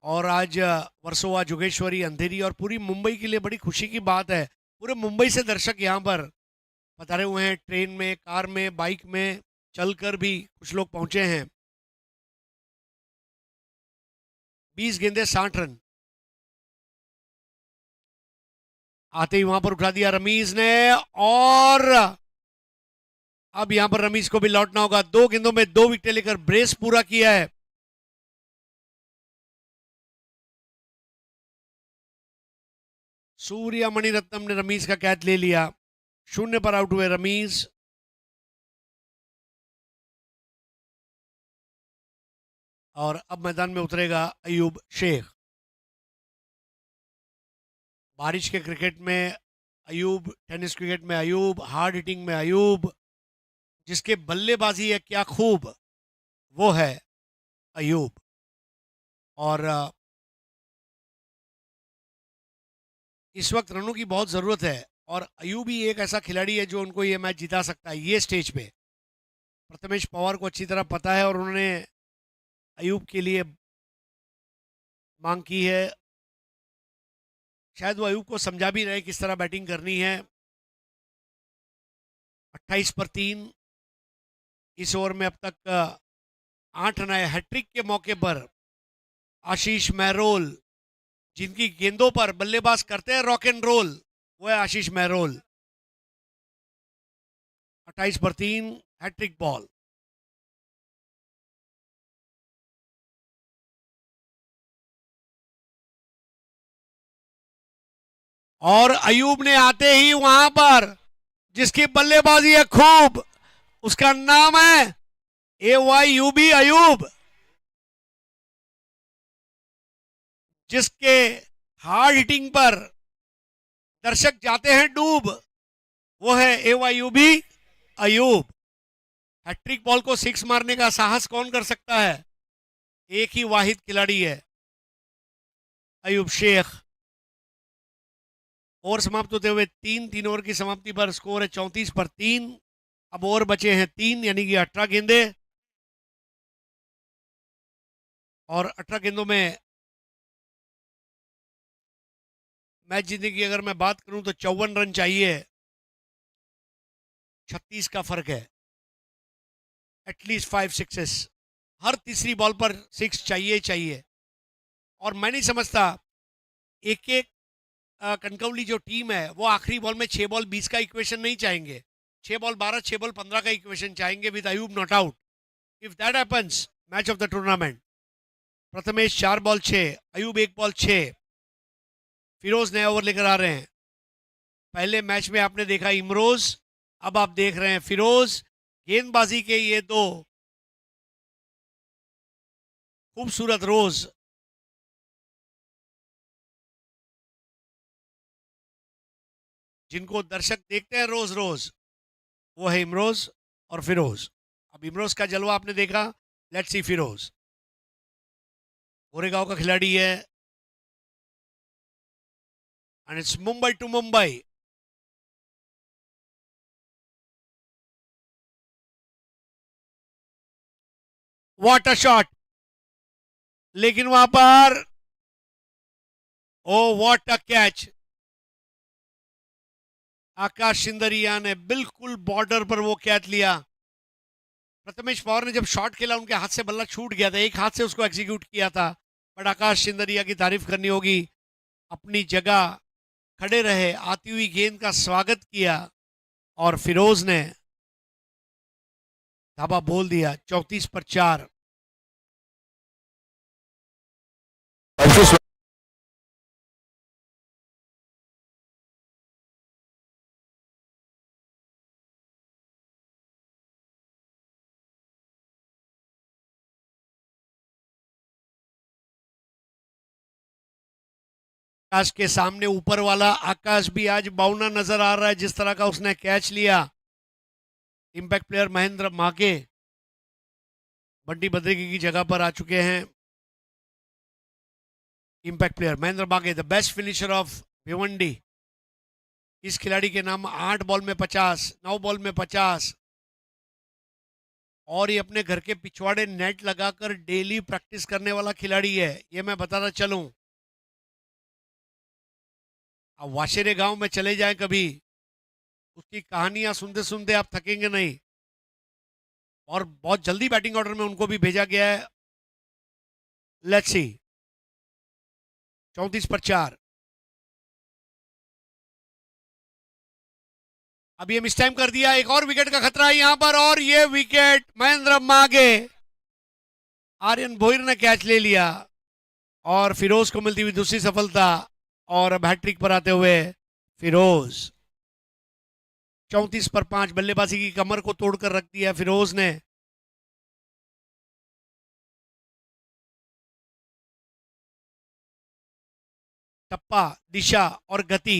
और आज वर्सोवा, जोगेश्वरी, अंधेरी और पूरी मुंबई के लिए बड़ी खुशी की बात है। पूरे मुंबई से दर्शक यहाँ पर पधारे हुए हैं, ट्रेन में, कार में, बाइक में, चलकर भी कुछ लोग पहुंचे हैं। 20 गेंदे 60 रन, आते ही वहां पर उठा दिया रमीज ने, और अब यहां पर रमीज को भी लौटना होगा। 2 गेंदों में 2 विकेट लेकर ब्रेस पूरा किया है। सूर्या मणिरत्नम ने रमीज का कैच ले लिया। 0 पर आउट हुए रमीज। और अब मैदान में उतरेगा अयूब शेख। बारिश के क्रिकेट में अयूब, टेनिस क्रिकेट में अयूब, हार्ड हिटिंग में अयूब, जिसके बल्लेबाजी है क्या खूब, वो है अयूब। और इस वक्त रनों की बहुत ज़रूरत है, और अयूब ही एक ऐसा खिलाड़ी है जो उनको ये मैच जिता सकता है ये स्टेज पे। प्रथमेश पवार को अच्छी तरह पता है और उन्होंने अयूब के लिए मांग की है। शायद वो अयूब को समझा भी रहे किस तरह बैटिंग करनी है। 28 पर 3। इस ओवर में अब तक 8 रन आए। हैट्रिक के मौके पर आशीष मैरोल, जिनकी गेंदों पर बल्लेबाज करते हैं रॉक एंड रोल, वो है आशीष मैरोल। 28 पर 3, हैट्रिक बॉल। और अयूब ने आते ही वहां पर जिसकी बल्लेबाजी है खूब, उसका नाम है AYUB अयूब, जिसके हार्ड हिटिंग पर दर्शक जाते हैं डूब, वो है AYUB अयूब। हैट्रिक बॉल को 6 मारने का साहस कौन कर सकता है? एक ही वाहिद खिलाड़ी है, अयूब शेख। ओवर समाप्त होते हुए 3 ओवर की समाप्ति पर स्कोर है 34 पर 3। अब ओवर बचे हैं 3, यानी कि 18 गेंदे, और 18 गेंदों में मैच जीतने की अगर मैं बात करूं तो 54 रन चाहिए। 36 का फर्क है। एटलीस्ट 5 सिक्सेस, हर तीसरी बॉल पर 6 चाहिए चाहिए। और मैं नहीं समझता एक एक कनकवली जो टीम है वो आखिरी बॉल में 6 बॉल 20 का इक्वेशन नहीं चाहेंगे। 6 बॉल 12, 6 बॉल 15 का इक्वेशन चाहेंगे with Ayub not out. If that happens, match of the tournament. Prathamesh 4 ball 6, Ayub 1 ball 6। Firoz नए ओवर लेकर आ रहे हैं। पहले मैच में आपने देखा इमरोज, अब आप देख रहे हैं फिरोज। गेंदबाजी के ये 2 खूबसूरत रोज, जिनको दर्शक देखते हैं रोज रोज। वो है इमरोज और फिरोज। अब इमरोज का जलवा आपने देखा, लेट्स सी फिरोज। गोरेगांव का खिलाड़ी है and it's Mumbai to Mumbai. What a shot, लेकिन वहां पर ओ व्हाट अ कैच। आकाश सिंदरिया ने बिल्कुल बॉर्डर पर वो कैच लिया। प्रथमेश पवार ने जब शॉट खेला उनके हाथ से बल्ला छूट गया था, एक हाथ से उसको एग्जीक्यूट किया था। बट आकाश सिंदरिया की तारीफ करनी होगी, अपनी जगह खड़े रहे, आती हुई गेंद का स्वागत किया और फिरोज ने धाबा बोल दिया। 34 पर 4। आकाश के सामने ऊपर वाला आकाश भी आज बाउना नजर आ रहा है, जिस तरह का उसने कैच लिया। इंपैक्ट प्लेयर महेंद्र मागे बंटी बद्रिकी की जगह पर आ चुके हैं। इंपैक्ट प्लेयर महेंद्र मागे, the best finisher of Bhiwandi. इस खिलाड़ी के नाम 8 बॉल में 50, 9 बॉल में 50। और ये अपने घर के पिछवाड़े नेट लगाकर डेली प्रैक्टिस करने वाला खिलाड़ी है, ये मैं बताना चलूं। अब वाशेरे गांव में चले जाएं कभी, उसकी कहानियां सुनते सुनते आप थकेंगे नहीं। और बहुत जल्दी बैटिंग ऑर्डर में उनको भी भेजा गया है। लेट्स सी, 34 पर 4। अब ये मिस टाइम कर दिया, एक और विकेट का खतरा है यहां पर, और ये विकेट महेंद्र मागे। आर्यन भोईर ने कैच ले लिया और फिरोज को मिलती हुई दूसरी सफलता। और अब हैट्रिक पर आते हुए फिरोज। 34 पर 5, बल्लेबाजी की कमर को तोड़कर रख दिया फिरोज ने। टप्पा, दिशा और गति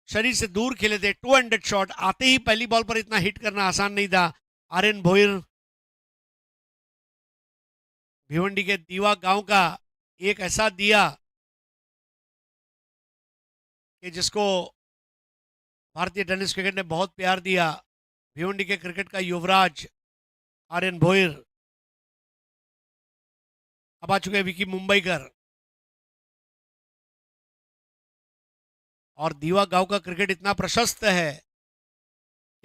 शरीर से दूर खेले थे। 200 शॉट आते ही पहली बॉल पर इतना हिट करना आसान नहीं था। आर्यन भोईर भिवंडी के दीवा गांव का एक ऐसा दिया कि जिसको भारतीय टेनिस क्रिकेट ने बहुत प्यार दिया। भिवंडी के क्रिकेट का युवराज आर्यन भोईर। अब आ चुके हैं विकी मुंबईकर। और दीवा गांव का क्रिकेट इतना प्रशस्त है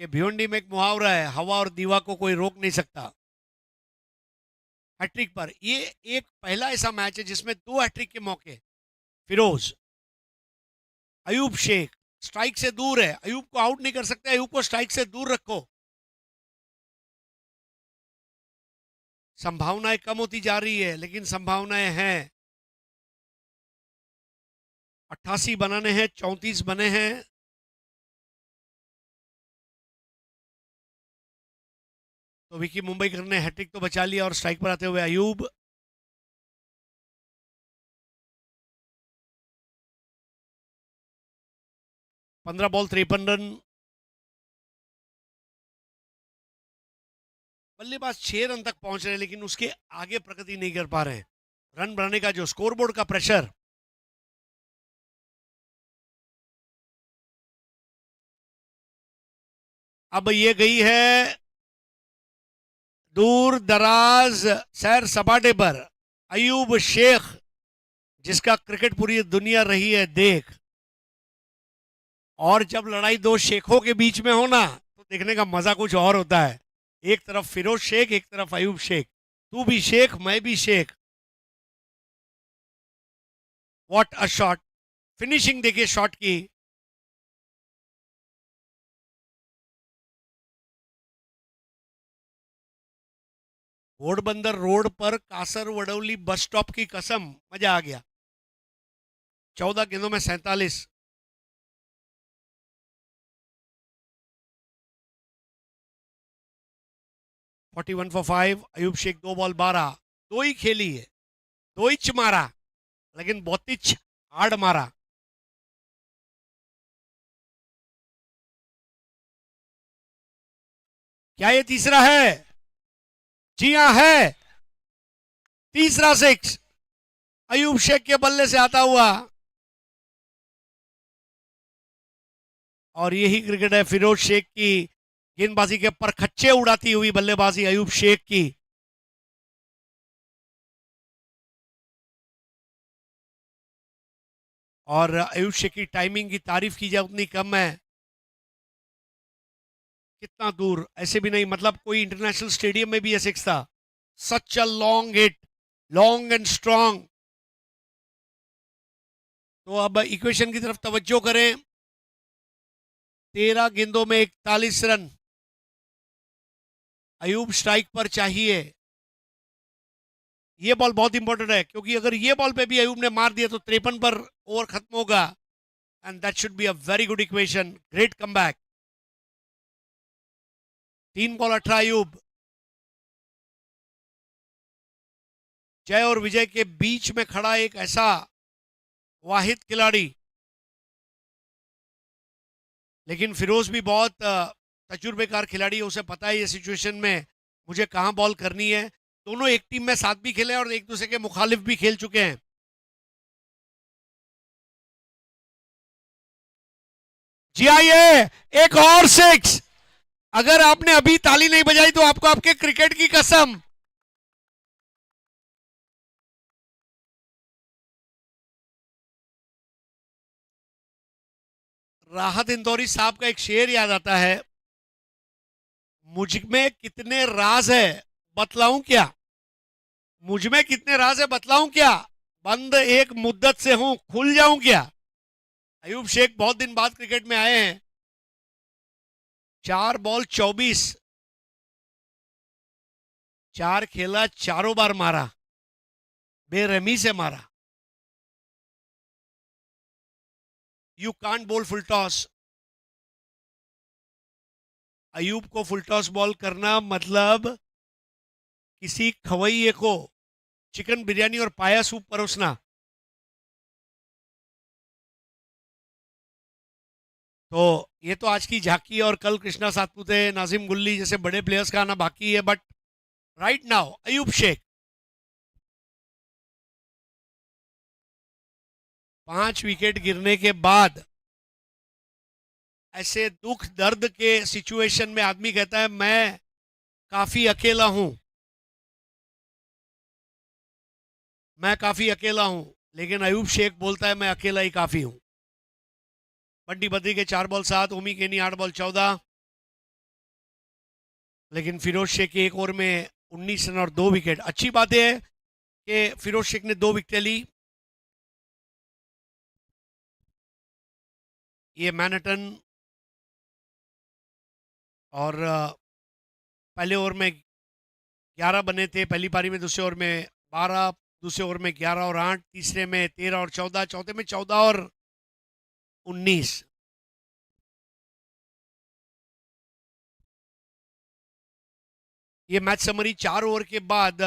कि भिवंडी में एक मुहावरा है, हवा और दीवा को कोई रोक नहीं सकता। हैट्रिक पर ये एक पहला ऐसा मैच है जिसमें 2 हैट्रिक के मौके। फिरोज, अयूब शेख स्ट्राइक से दूर है, अयूब को आउट नहीं कर सकते, अयूब को स्ट्राइक से दूर रखो। संभावनाएं कम होती जा रही है, लेकिन संभावनाएं हैं। 88 बनाने हैं, 34 बने हैं। तो विकी मुंबईकर ने हैट्रिक तो बचा लिया और स्ट्राइक पर आते हुए अयूब। पंद्रह बॉल 53 रन। बल्लेबाज 6 रन तक पहुंच रहे हैं, लेकिन उसके आगे प्रगति नहीं कर पा रहे हैं। रन बनाने का जो स्कोरबोर्ड का प्रेशर। अब ये गई है दूर दराज सैर सपाटे पर। अयूब शेख, जिसका क्रिकेट पूरी दुनिया रही है देख। और जब लड़ाई 2 शेखों के बीच में हो ना, तो देखने का मजा कुछ और होता है। एक तरफ फिरोज शेख, एक तरफ अयूब शेख। तू भी शेख, मैं भी Shaikh. What a shot, finishing देखिए शॉट की। घोड़बंदर रोड पर कासर वडौली बस स्टॉप की कसम, मजा आ गया। 14 गेंदों में 47। Forty one for 5। Ayub Shaikh 2 ball 12। 2 ही खेली है, 2 इंच मारा, लेकिन 32 हार्ड मारा। क्या ये तीसरा है? जी हाँ है, तीसरा सिक्स अयूब शेख के बल्ले से आता हुआ। और यही क्रिकेट है फिरोज शेख की गेंदबाजी के परखच्चे उड़ाती हुई बल्लेबाजी अयूब शेख की। और अयूब शेख की टाइमिंग की तारीफ की जाए उतनी कम है। कितना दूर, ऐसे भी नहीं, मतलब कोई इंटरनेशनल स्टेडियम में भी ये सिक्स था। Such a long hit, long and strong. तो अब इक्वेशन की तरफ तवज्जो करें। 13 गेंदों में 41 रन अयूब स्ट्राइक पर चाहिए। ये बॉल बहुत इंपॉर्टेंट है, क्योंकि अगर ये बॉल पे भी अयूब ने मार दिया तो 53 पर ओवर खत्म होगा। And that should be a very good equation. Great comeback. 3 ball 18 Ayub. जय और विजय के बीच में खड़ा एक ऐसा वाहिद खिलाड़ी। लेकिन फिरोज भी बहुत तजुर्बेकार खिलाड़ी है, उसे पता है ये सिचुएशन में मुझे कहां बॉल करनी है। दोनों एक टीम में साथ भी खेले और एक दूसरे के मुखालिफ भी खेल चुके हैं। जी आइए, एक और सिक्स। अगर आपने अभी ताली नहीं बजाई तो आपको आपके क्रिकेट की कसम। राहत इंदौरी साहब का एक शेर याद आता है, मुझ में कितने राज है बतलाऊं क्या, मुझ में कितने राज है बतलाऊं क्या, बंद एक मुद्दत से हूं खुल जाऊं क्या। अयूब शेख बहुत दिन बाद क्रिकेट में आए हैं। 4 बॉल 24, 4 खेला, चारों बार मारा, बेरहमी से मारा। यू कांट बोल फुल टॉस। अयूब को फुल टॉस बॉल करना मतलब किसी खवैये को चिकन बिरयानी और पाया सूप परोसना। तो ये तो आज की झांकी, और कल कृष्णा सातपुते, नाजिम गुल्ली जैसे बड़े प्लेयर्स का आना बाकी है। But right now Ayub Shaikh 5 wicket गिरने के बाद ऐसे दुख दर्द के सिचुएशन में आदमी कहता है मैं काफी अकेला हूं, मैं काफी अकेला हूं। लेकिन अयूब शेख बोलता है मैं अकेला ही काफी हूं। बंटी बद्री के 4 बॉल 7, ओमी केनी 8 बॉल 14। लेकिन फिरोज शेख के एक ओवर में 19 रन और 2 विकेट। अच्छी बात यह है कि फिरोज शेख ने 2 विकेट ली। ये मैनहट्टन, और पहले ओवर में 11 बने थे पहली पारी में, दूसरे ओवर में 12, दूसरे ओवर में 11 और 8, तीसरे में 13 और 14, चौथे में 14 और 19। ये मैच समरी 4 ओवर के बाद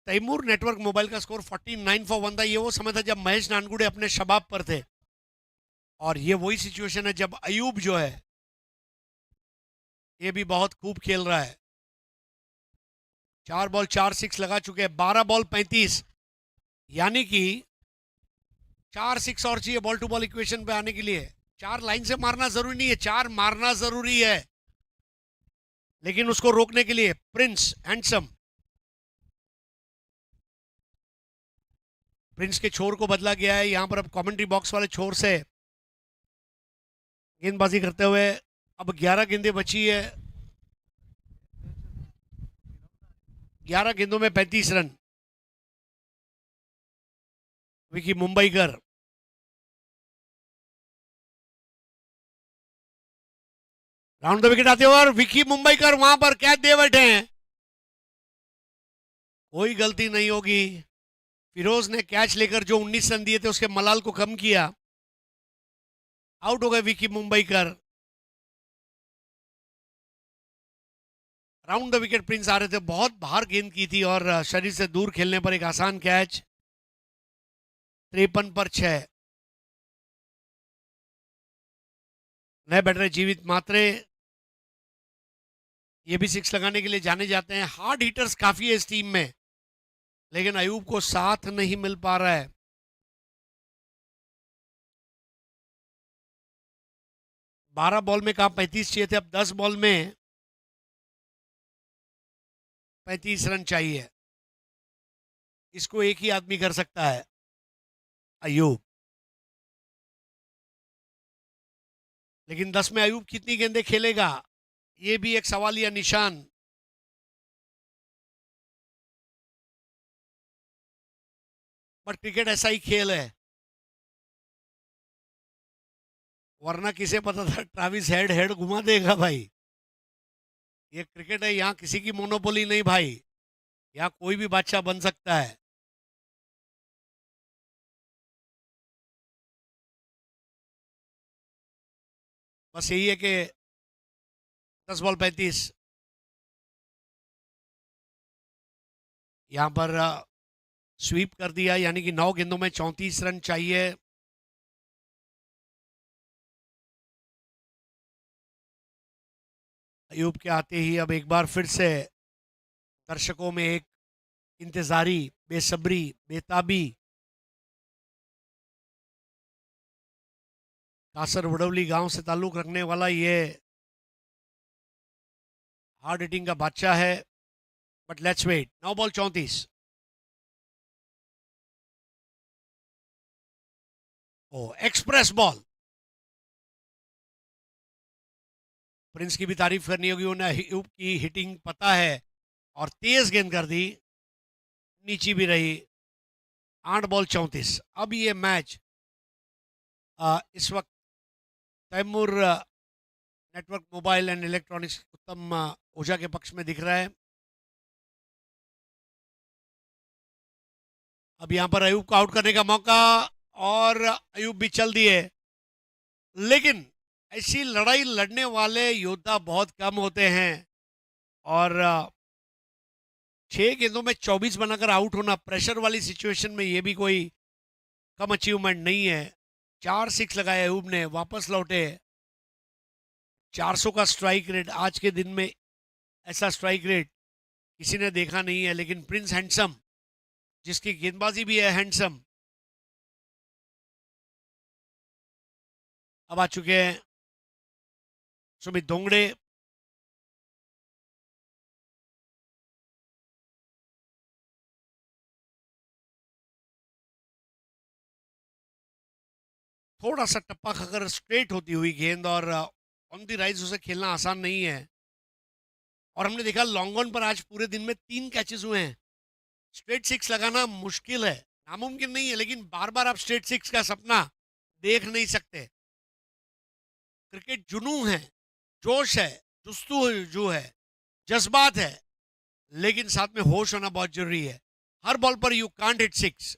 तैमूर नेटवर्क मोबाइल का स्कोर 49 फॉर 1 था। ये वो समय था जब महेश नानगुडे अपने शबाब पर थे, और ये वही सिचुएशन है जब अयूब जो है ये भी बहुत खूब खेल रहा है। 4 बॉल 4 सिक्स लगा चुके हैं, 12 बॉल 35, यानी कि 4 सिक्स और चाहिए बॉल टू बॉल इक्वेशन पे आने के लिए। 4 लाइन से मारना जरूरी नहीं है, 4 मारना जरूरी है। लेकिन उसको रोकने के लिए प्रिंस हैंडसम, प्रिंस के छोर को बदला गया है यहां पर। अब कमेंट्री बॉक्स वाले छोर से गेंदबाजी करते हुए अब 11 गेंदें बची है, 11 गेंदों में 35 run. Vicky Mumbaikar round the wicket आते हुए, और विकी मुंबईकर वहां पर कैच दे बैठे हैं। कोई गलती नहीं होगी। फिरोज ने कैच लेकर जो 19 रन दिए थे उसके मलाल को कम किया। आउट हो गए Vicky Mumbaikar. Round the wicket Prince आ रहे थे, बहुत बाहर गेंद की थी और शरीर से दूर खेलने पर एक आसान कैच। 53 पर 6। नए बैटर जीवित मात्रे ये भी सिक्स लगाने के लिए जाने जाते हैं। हार्ड हिटर्स काफी है इस टीम में, लेकिन अयूब को साथ नहीं मिल पा रहा है। 12 बॉल में कहा 35 चाहिए थे, अब 10 बॉल में 35 रन चाहिए। इसको एक ही आदमी कर सकता है, अयूब। लेकिन 10 में अयूब कितनी गेंदें खेलेगा, ये भी एक सवाल या निशान। बट क्रिकेट ऐसा ही खेल है, वरना किसे पता था ट्रेविस हेड हेड घुमा देगा भाई। ये क्रिकेट है, यहाँ किसी की मोनोपोली नहीं भाई, यहाँ कोई भी बादशाह बन सकता है। बस यही है कि 10 बॉल 35, यहाँ पर स्वीप कर दिया, यानी कि 9 गेंदों में 34 रन चाहिए। अयूब के आते ही अब एक बार फिर से दर्शकों में एक इंतजारी, बेसब्री, बेताबी। कासर वडवली गांव से ताल्लुक रखने वाला ये हार्ड हिटिंग का बादशाह है। But let's wait. 9 ball 34। Oh express ball. Prince की भी तारीफ करनी होगी, उन्हें अयूब की हिटिंग पता है और तेज गेंद कर दी, नीची भी रही। 8 बॉल 34। अब ये मैच इस वक्त Taimur network mobile and electronics Uttam Ojha के पक्ष में दिख रहा है। अब यहां पर अयूब को आउट करने का मौका, और अयूब भी चल दिए। लेकिन ऐसी लड़ाई लड़ने वाले योद्धा बहुत कम होते हैं, और 6 गेंदों में 24 बनाकर आउट होना प्रेशर वाली सिचुएशन में, ये भी कोई कम अचीवमेंट नहीं है। 4 सिक्स लगाए अयूब ने, वापस लौटे। 400 का स्ट्राइक रेट आज के दिन में, ऐसा स्ट्राइक रेट किसी ने देखा नहीं है। लेकिन प्रिंस हैंडसम, जिसकी गेंदबाजी भी है हैंडसम, अब आ चुके हैं। सुमित दोंगड़े, थोड़ा सा टप्पा खाकर स्ट्रेट होती हुई गेंद, और ऑन द राइज उसे खेलना आसान नहीं है। और हमने देखा लॉन्ग ऑन पर आज पूरे दिन में 3 कैचेस हुए हैं। स्ट्रेट सिक्स लगाना मुश्किल है, नामुमकिन नहीं है, लेकिन बार बार आप स्ट्रेट सिक्स का सपना देख नहीं सकते। क्रिकेट जुनून है, जोश है, जुस्तू जो है, जज्बात है, लेकिन साथ में होश होना बहुत जरूरी है। हर बॉल पर यू कांट हिट सिक्स,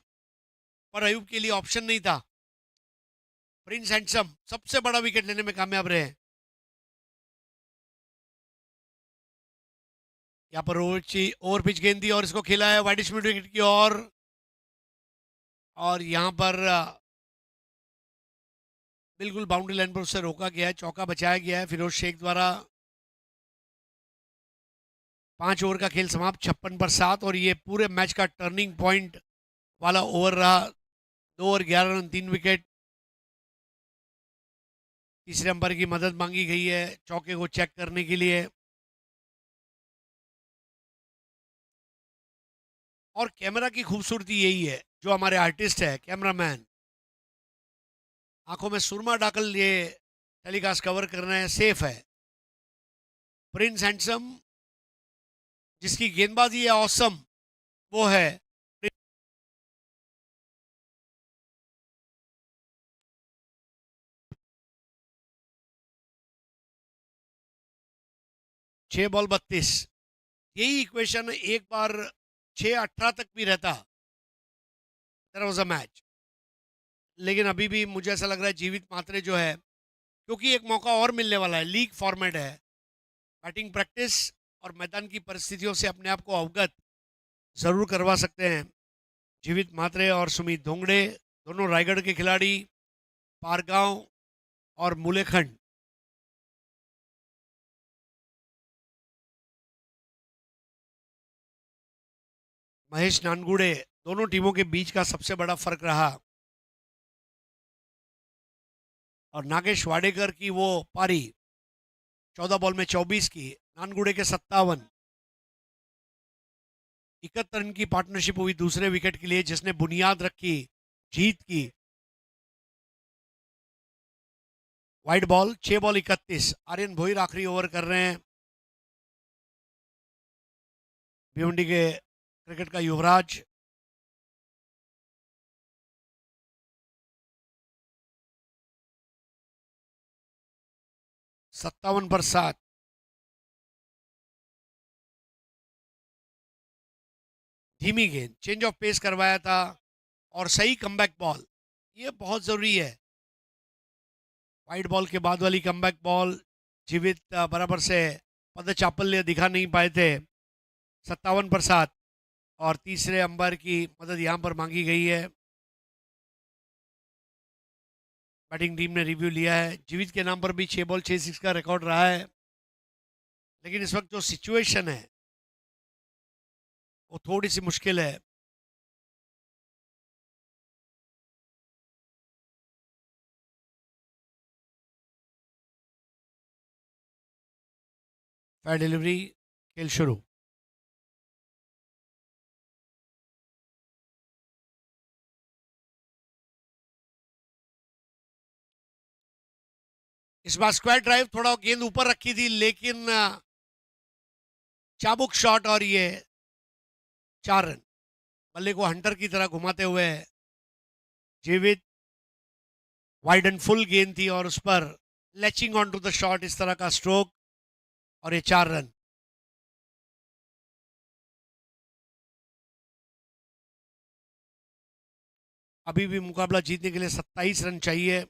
पर अयूब के लिए ऑप्शन नहीं था। प्रिंस हैंडसम सबसे बड़ा विकेट लेने में कामयाब रहे। यहाँ पर ओवर पिच गेंद दी और इसको खेला है वाइडिश मिड विकेट की ओर, और यहाँ पर बिल्कुल बाउंड्री लाइन पर उससे रोका गया है, चौका बचाया गया है फिरोज शेख द्वारा। 5 ओवर का खेल समाप्त, 56 पर 7, और ये पूरे मैच का टर्निंग पॉइंट वाला ओवर रहा। 2 ओवर 11 रन 3 विकेट। तीसरे अंपायर की मदद मांगी गई है चौके को चेक करने के लिए। और कैमरा की खूबसूरती यही है, जो हमारे आर्टिस्ट है, कैमरामैन, आंखों में सुरमा डाकल ये टेलीकास्ट कवर कर रहे हैं, सेफ है। प्रिंस हैंडसम, जिसकी गेंदबाजी है ऑसम, वो है 6 बॉल 32। यही इक्वेशन एक बार 6-18 तक भी रहता, देयर वाज अ मैच। लेकिन अभी भी मुझे ऐसा लग रहा है जीवित मात्रे जो है, क्योंकि एक मौका और मिलने वाला है, लीग फॉर्मेट है, बैटिंग प्रैक्टिस और मैदान की परिस्थितियों से अपने आप को अवगत जरूर करवा सकते हैं जीवित मात्रे और सुमित धोंगड़े, दोनों रायगढ़ के खिलाड़ी, पारगांव और मूलेखंड। महेश नानगुड़े, दोनों टीमों के बीच का सबसे बड़ा फर्क रहा। और नागेश वाडेकर की वो पारी 14 बॉल में 24 की, नानगुड़े के 57, 71 रन की पार्टनरशिप हुई दूसरे विकेट के लिए, जिसने बुनियाद रखी जीत की। Wide ball 6 ball 31, Aryan Bhoir आखिरी ओवर कर रहे हैं। भिवंडी के क्रिकेट का युवराज। सत्तावन पर 7, धीमी गेंद, चेंज ऑफ पेस करवाया था और सही कमबैक बॉल, ये बहुत जरूरी है। वाइड बॉल के बाद वाली कमबैक बॉल, जीवित बराबर से पद चापल्य दिखा नहीं पाए थे। 57 पर 7 और तीसरे अंपायर की मदद यहां पर मांगी गई है। बैटिंग टीम ने रिव्यू लिया है। जीवित के नाम पर भी 6 बॉल 6 6 का रिकॉर्ड रहा है, लेकिन इस वक्त जो सिचुएशन है वो थोड़ी सी मुश्किल है। फेयर डिलीवरी, खेल शुरू। इस बार स्क्वायर ड्राइव, थोड़ा गेंद ऊपर रखी थी, लेकिन चाबुक शॉट और ये 4 रन। बल्ले को हंटर की तरह घुमाते हुए जीवित, वाइड एंड फुल गेंद थी और उस पर latching on to the shot, इस तरह का स्ट्रोक और ये 4 रन। अभी भी मुकाबला जीतने के लिए 27 रन चाहिए।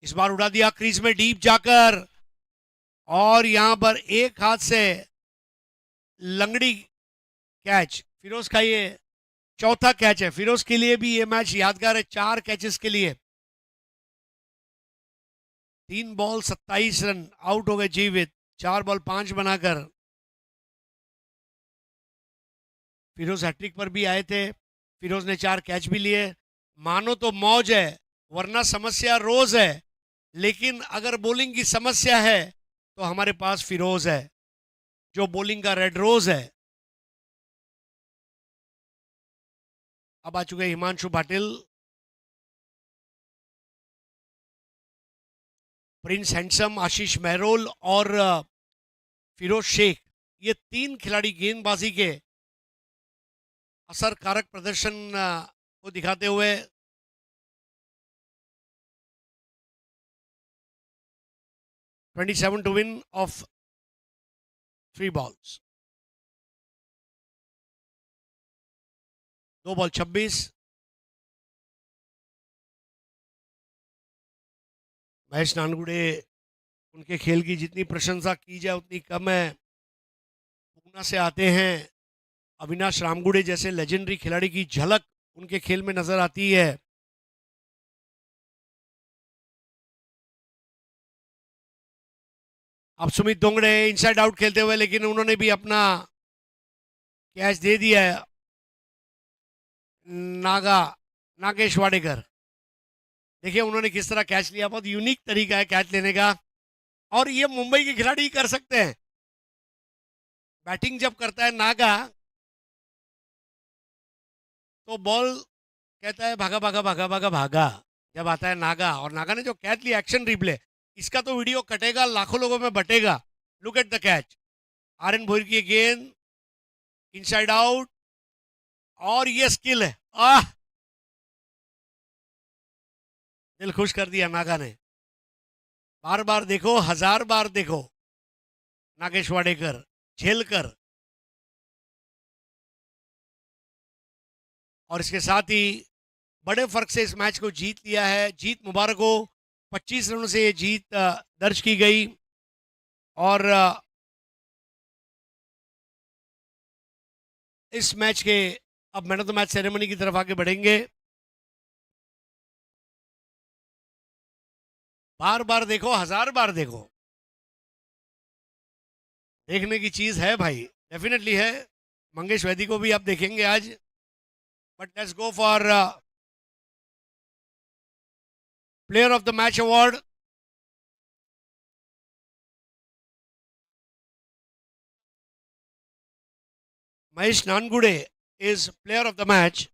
इस बार उड़ा दिया क्रीज में डीप जाकर, और यहां पर एक हाथ से लंगड़ी कैच। फिरोज का ये चौथा कैच है। फिरोज के लिए भी ये मैच यादगार है, 4 कैचेस के लिए। 3 बॉल 27 रन, आउट हो गए जीवित, 4 बॉल 5 बनाकर। फिरोज हैट्रिक पर भी आए थे, फिरोज ने 4 कैच भी लिए। मानो तो मौज है, वरना समस्या रोज है। लेकिन अगर बॉलिंग की समस्या है तो हमारे पास फिरोज है, जो बॉलिंग का रेड रोज है। अब आ चुके हिमांशु पाटिल, प्रिंस हैंडसम, आशीष मेहरोल और फिरोज शेख। ये 3 खिलाड़ी गेंदबाजी के असर कारक प्रदर्शन को दिखाते हुए 27 to win off 3 balls. 2 ball 26। Mahesh Nangude, उनके खेल की जितनी प्रशंसा की जाए उतनी कम है। पूना से आते हैं, अविनाश रामगुड़े जैसे लेजेंडरी खिलाड़ी की झलक उनके खेल में नजर आती है। अब सुमित दोंगड़े इनसाइड आउट खेलते हुए, लेकिन उन्होंने भी अपना कैच दे दिया है। नागेश वाडेकर, देखिए उन्होंने किस तरह कैच लिया, बहुत यूनिक तरीका है कैच लेने का, और ये मुंबई के खिलाड़ी ही कर सकते हैं। बैटिंग जब करता है नागा, तो बॉल कहता है भागा भागा भागा भागा भागा। जब आता है नागा, और नागा ने जो कैच लिया, एक्शन रिप्ले, इसका तो वीडियो कटेगा, लाखों लोगों में बटेगा। Look at the catch. Aryan Bhoir की गेंद इनसाइड आउट, और ये स्किल है। दिल खुश कर दिया नागा ने। बार बार देखो, 1000 बार देखो नागेश वाडेकर झेलकर। और इसके साथ ही बड़े फर्क से इस मैच को जीत लिया है। जीत मुबारक हो। 25 रनों से ये जीत दर्ज की गई। और इस मैच के अब man of the match ceremony की तरफ आगे बढ़ेंगे। बार बार देखो, 1000 बार देखो। देखने की चीज है भाई, डेफिनेटली है। मंगेश वैदी को भी आप देखेंगे आज। But let's go for player of the match award. Mahesh Nangude is player of the match.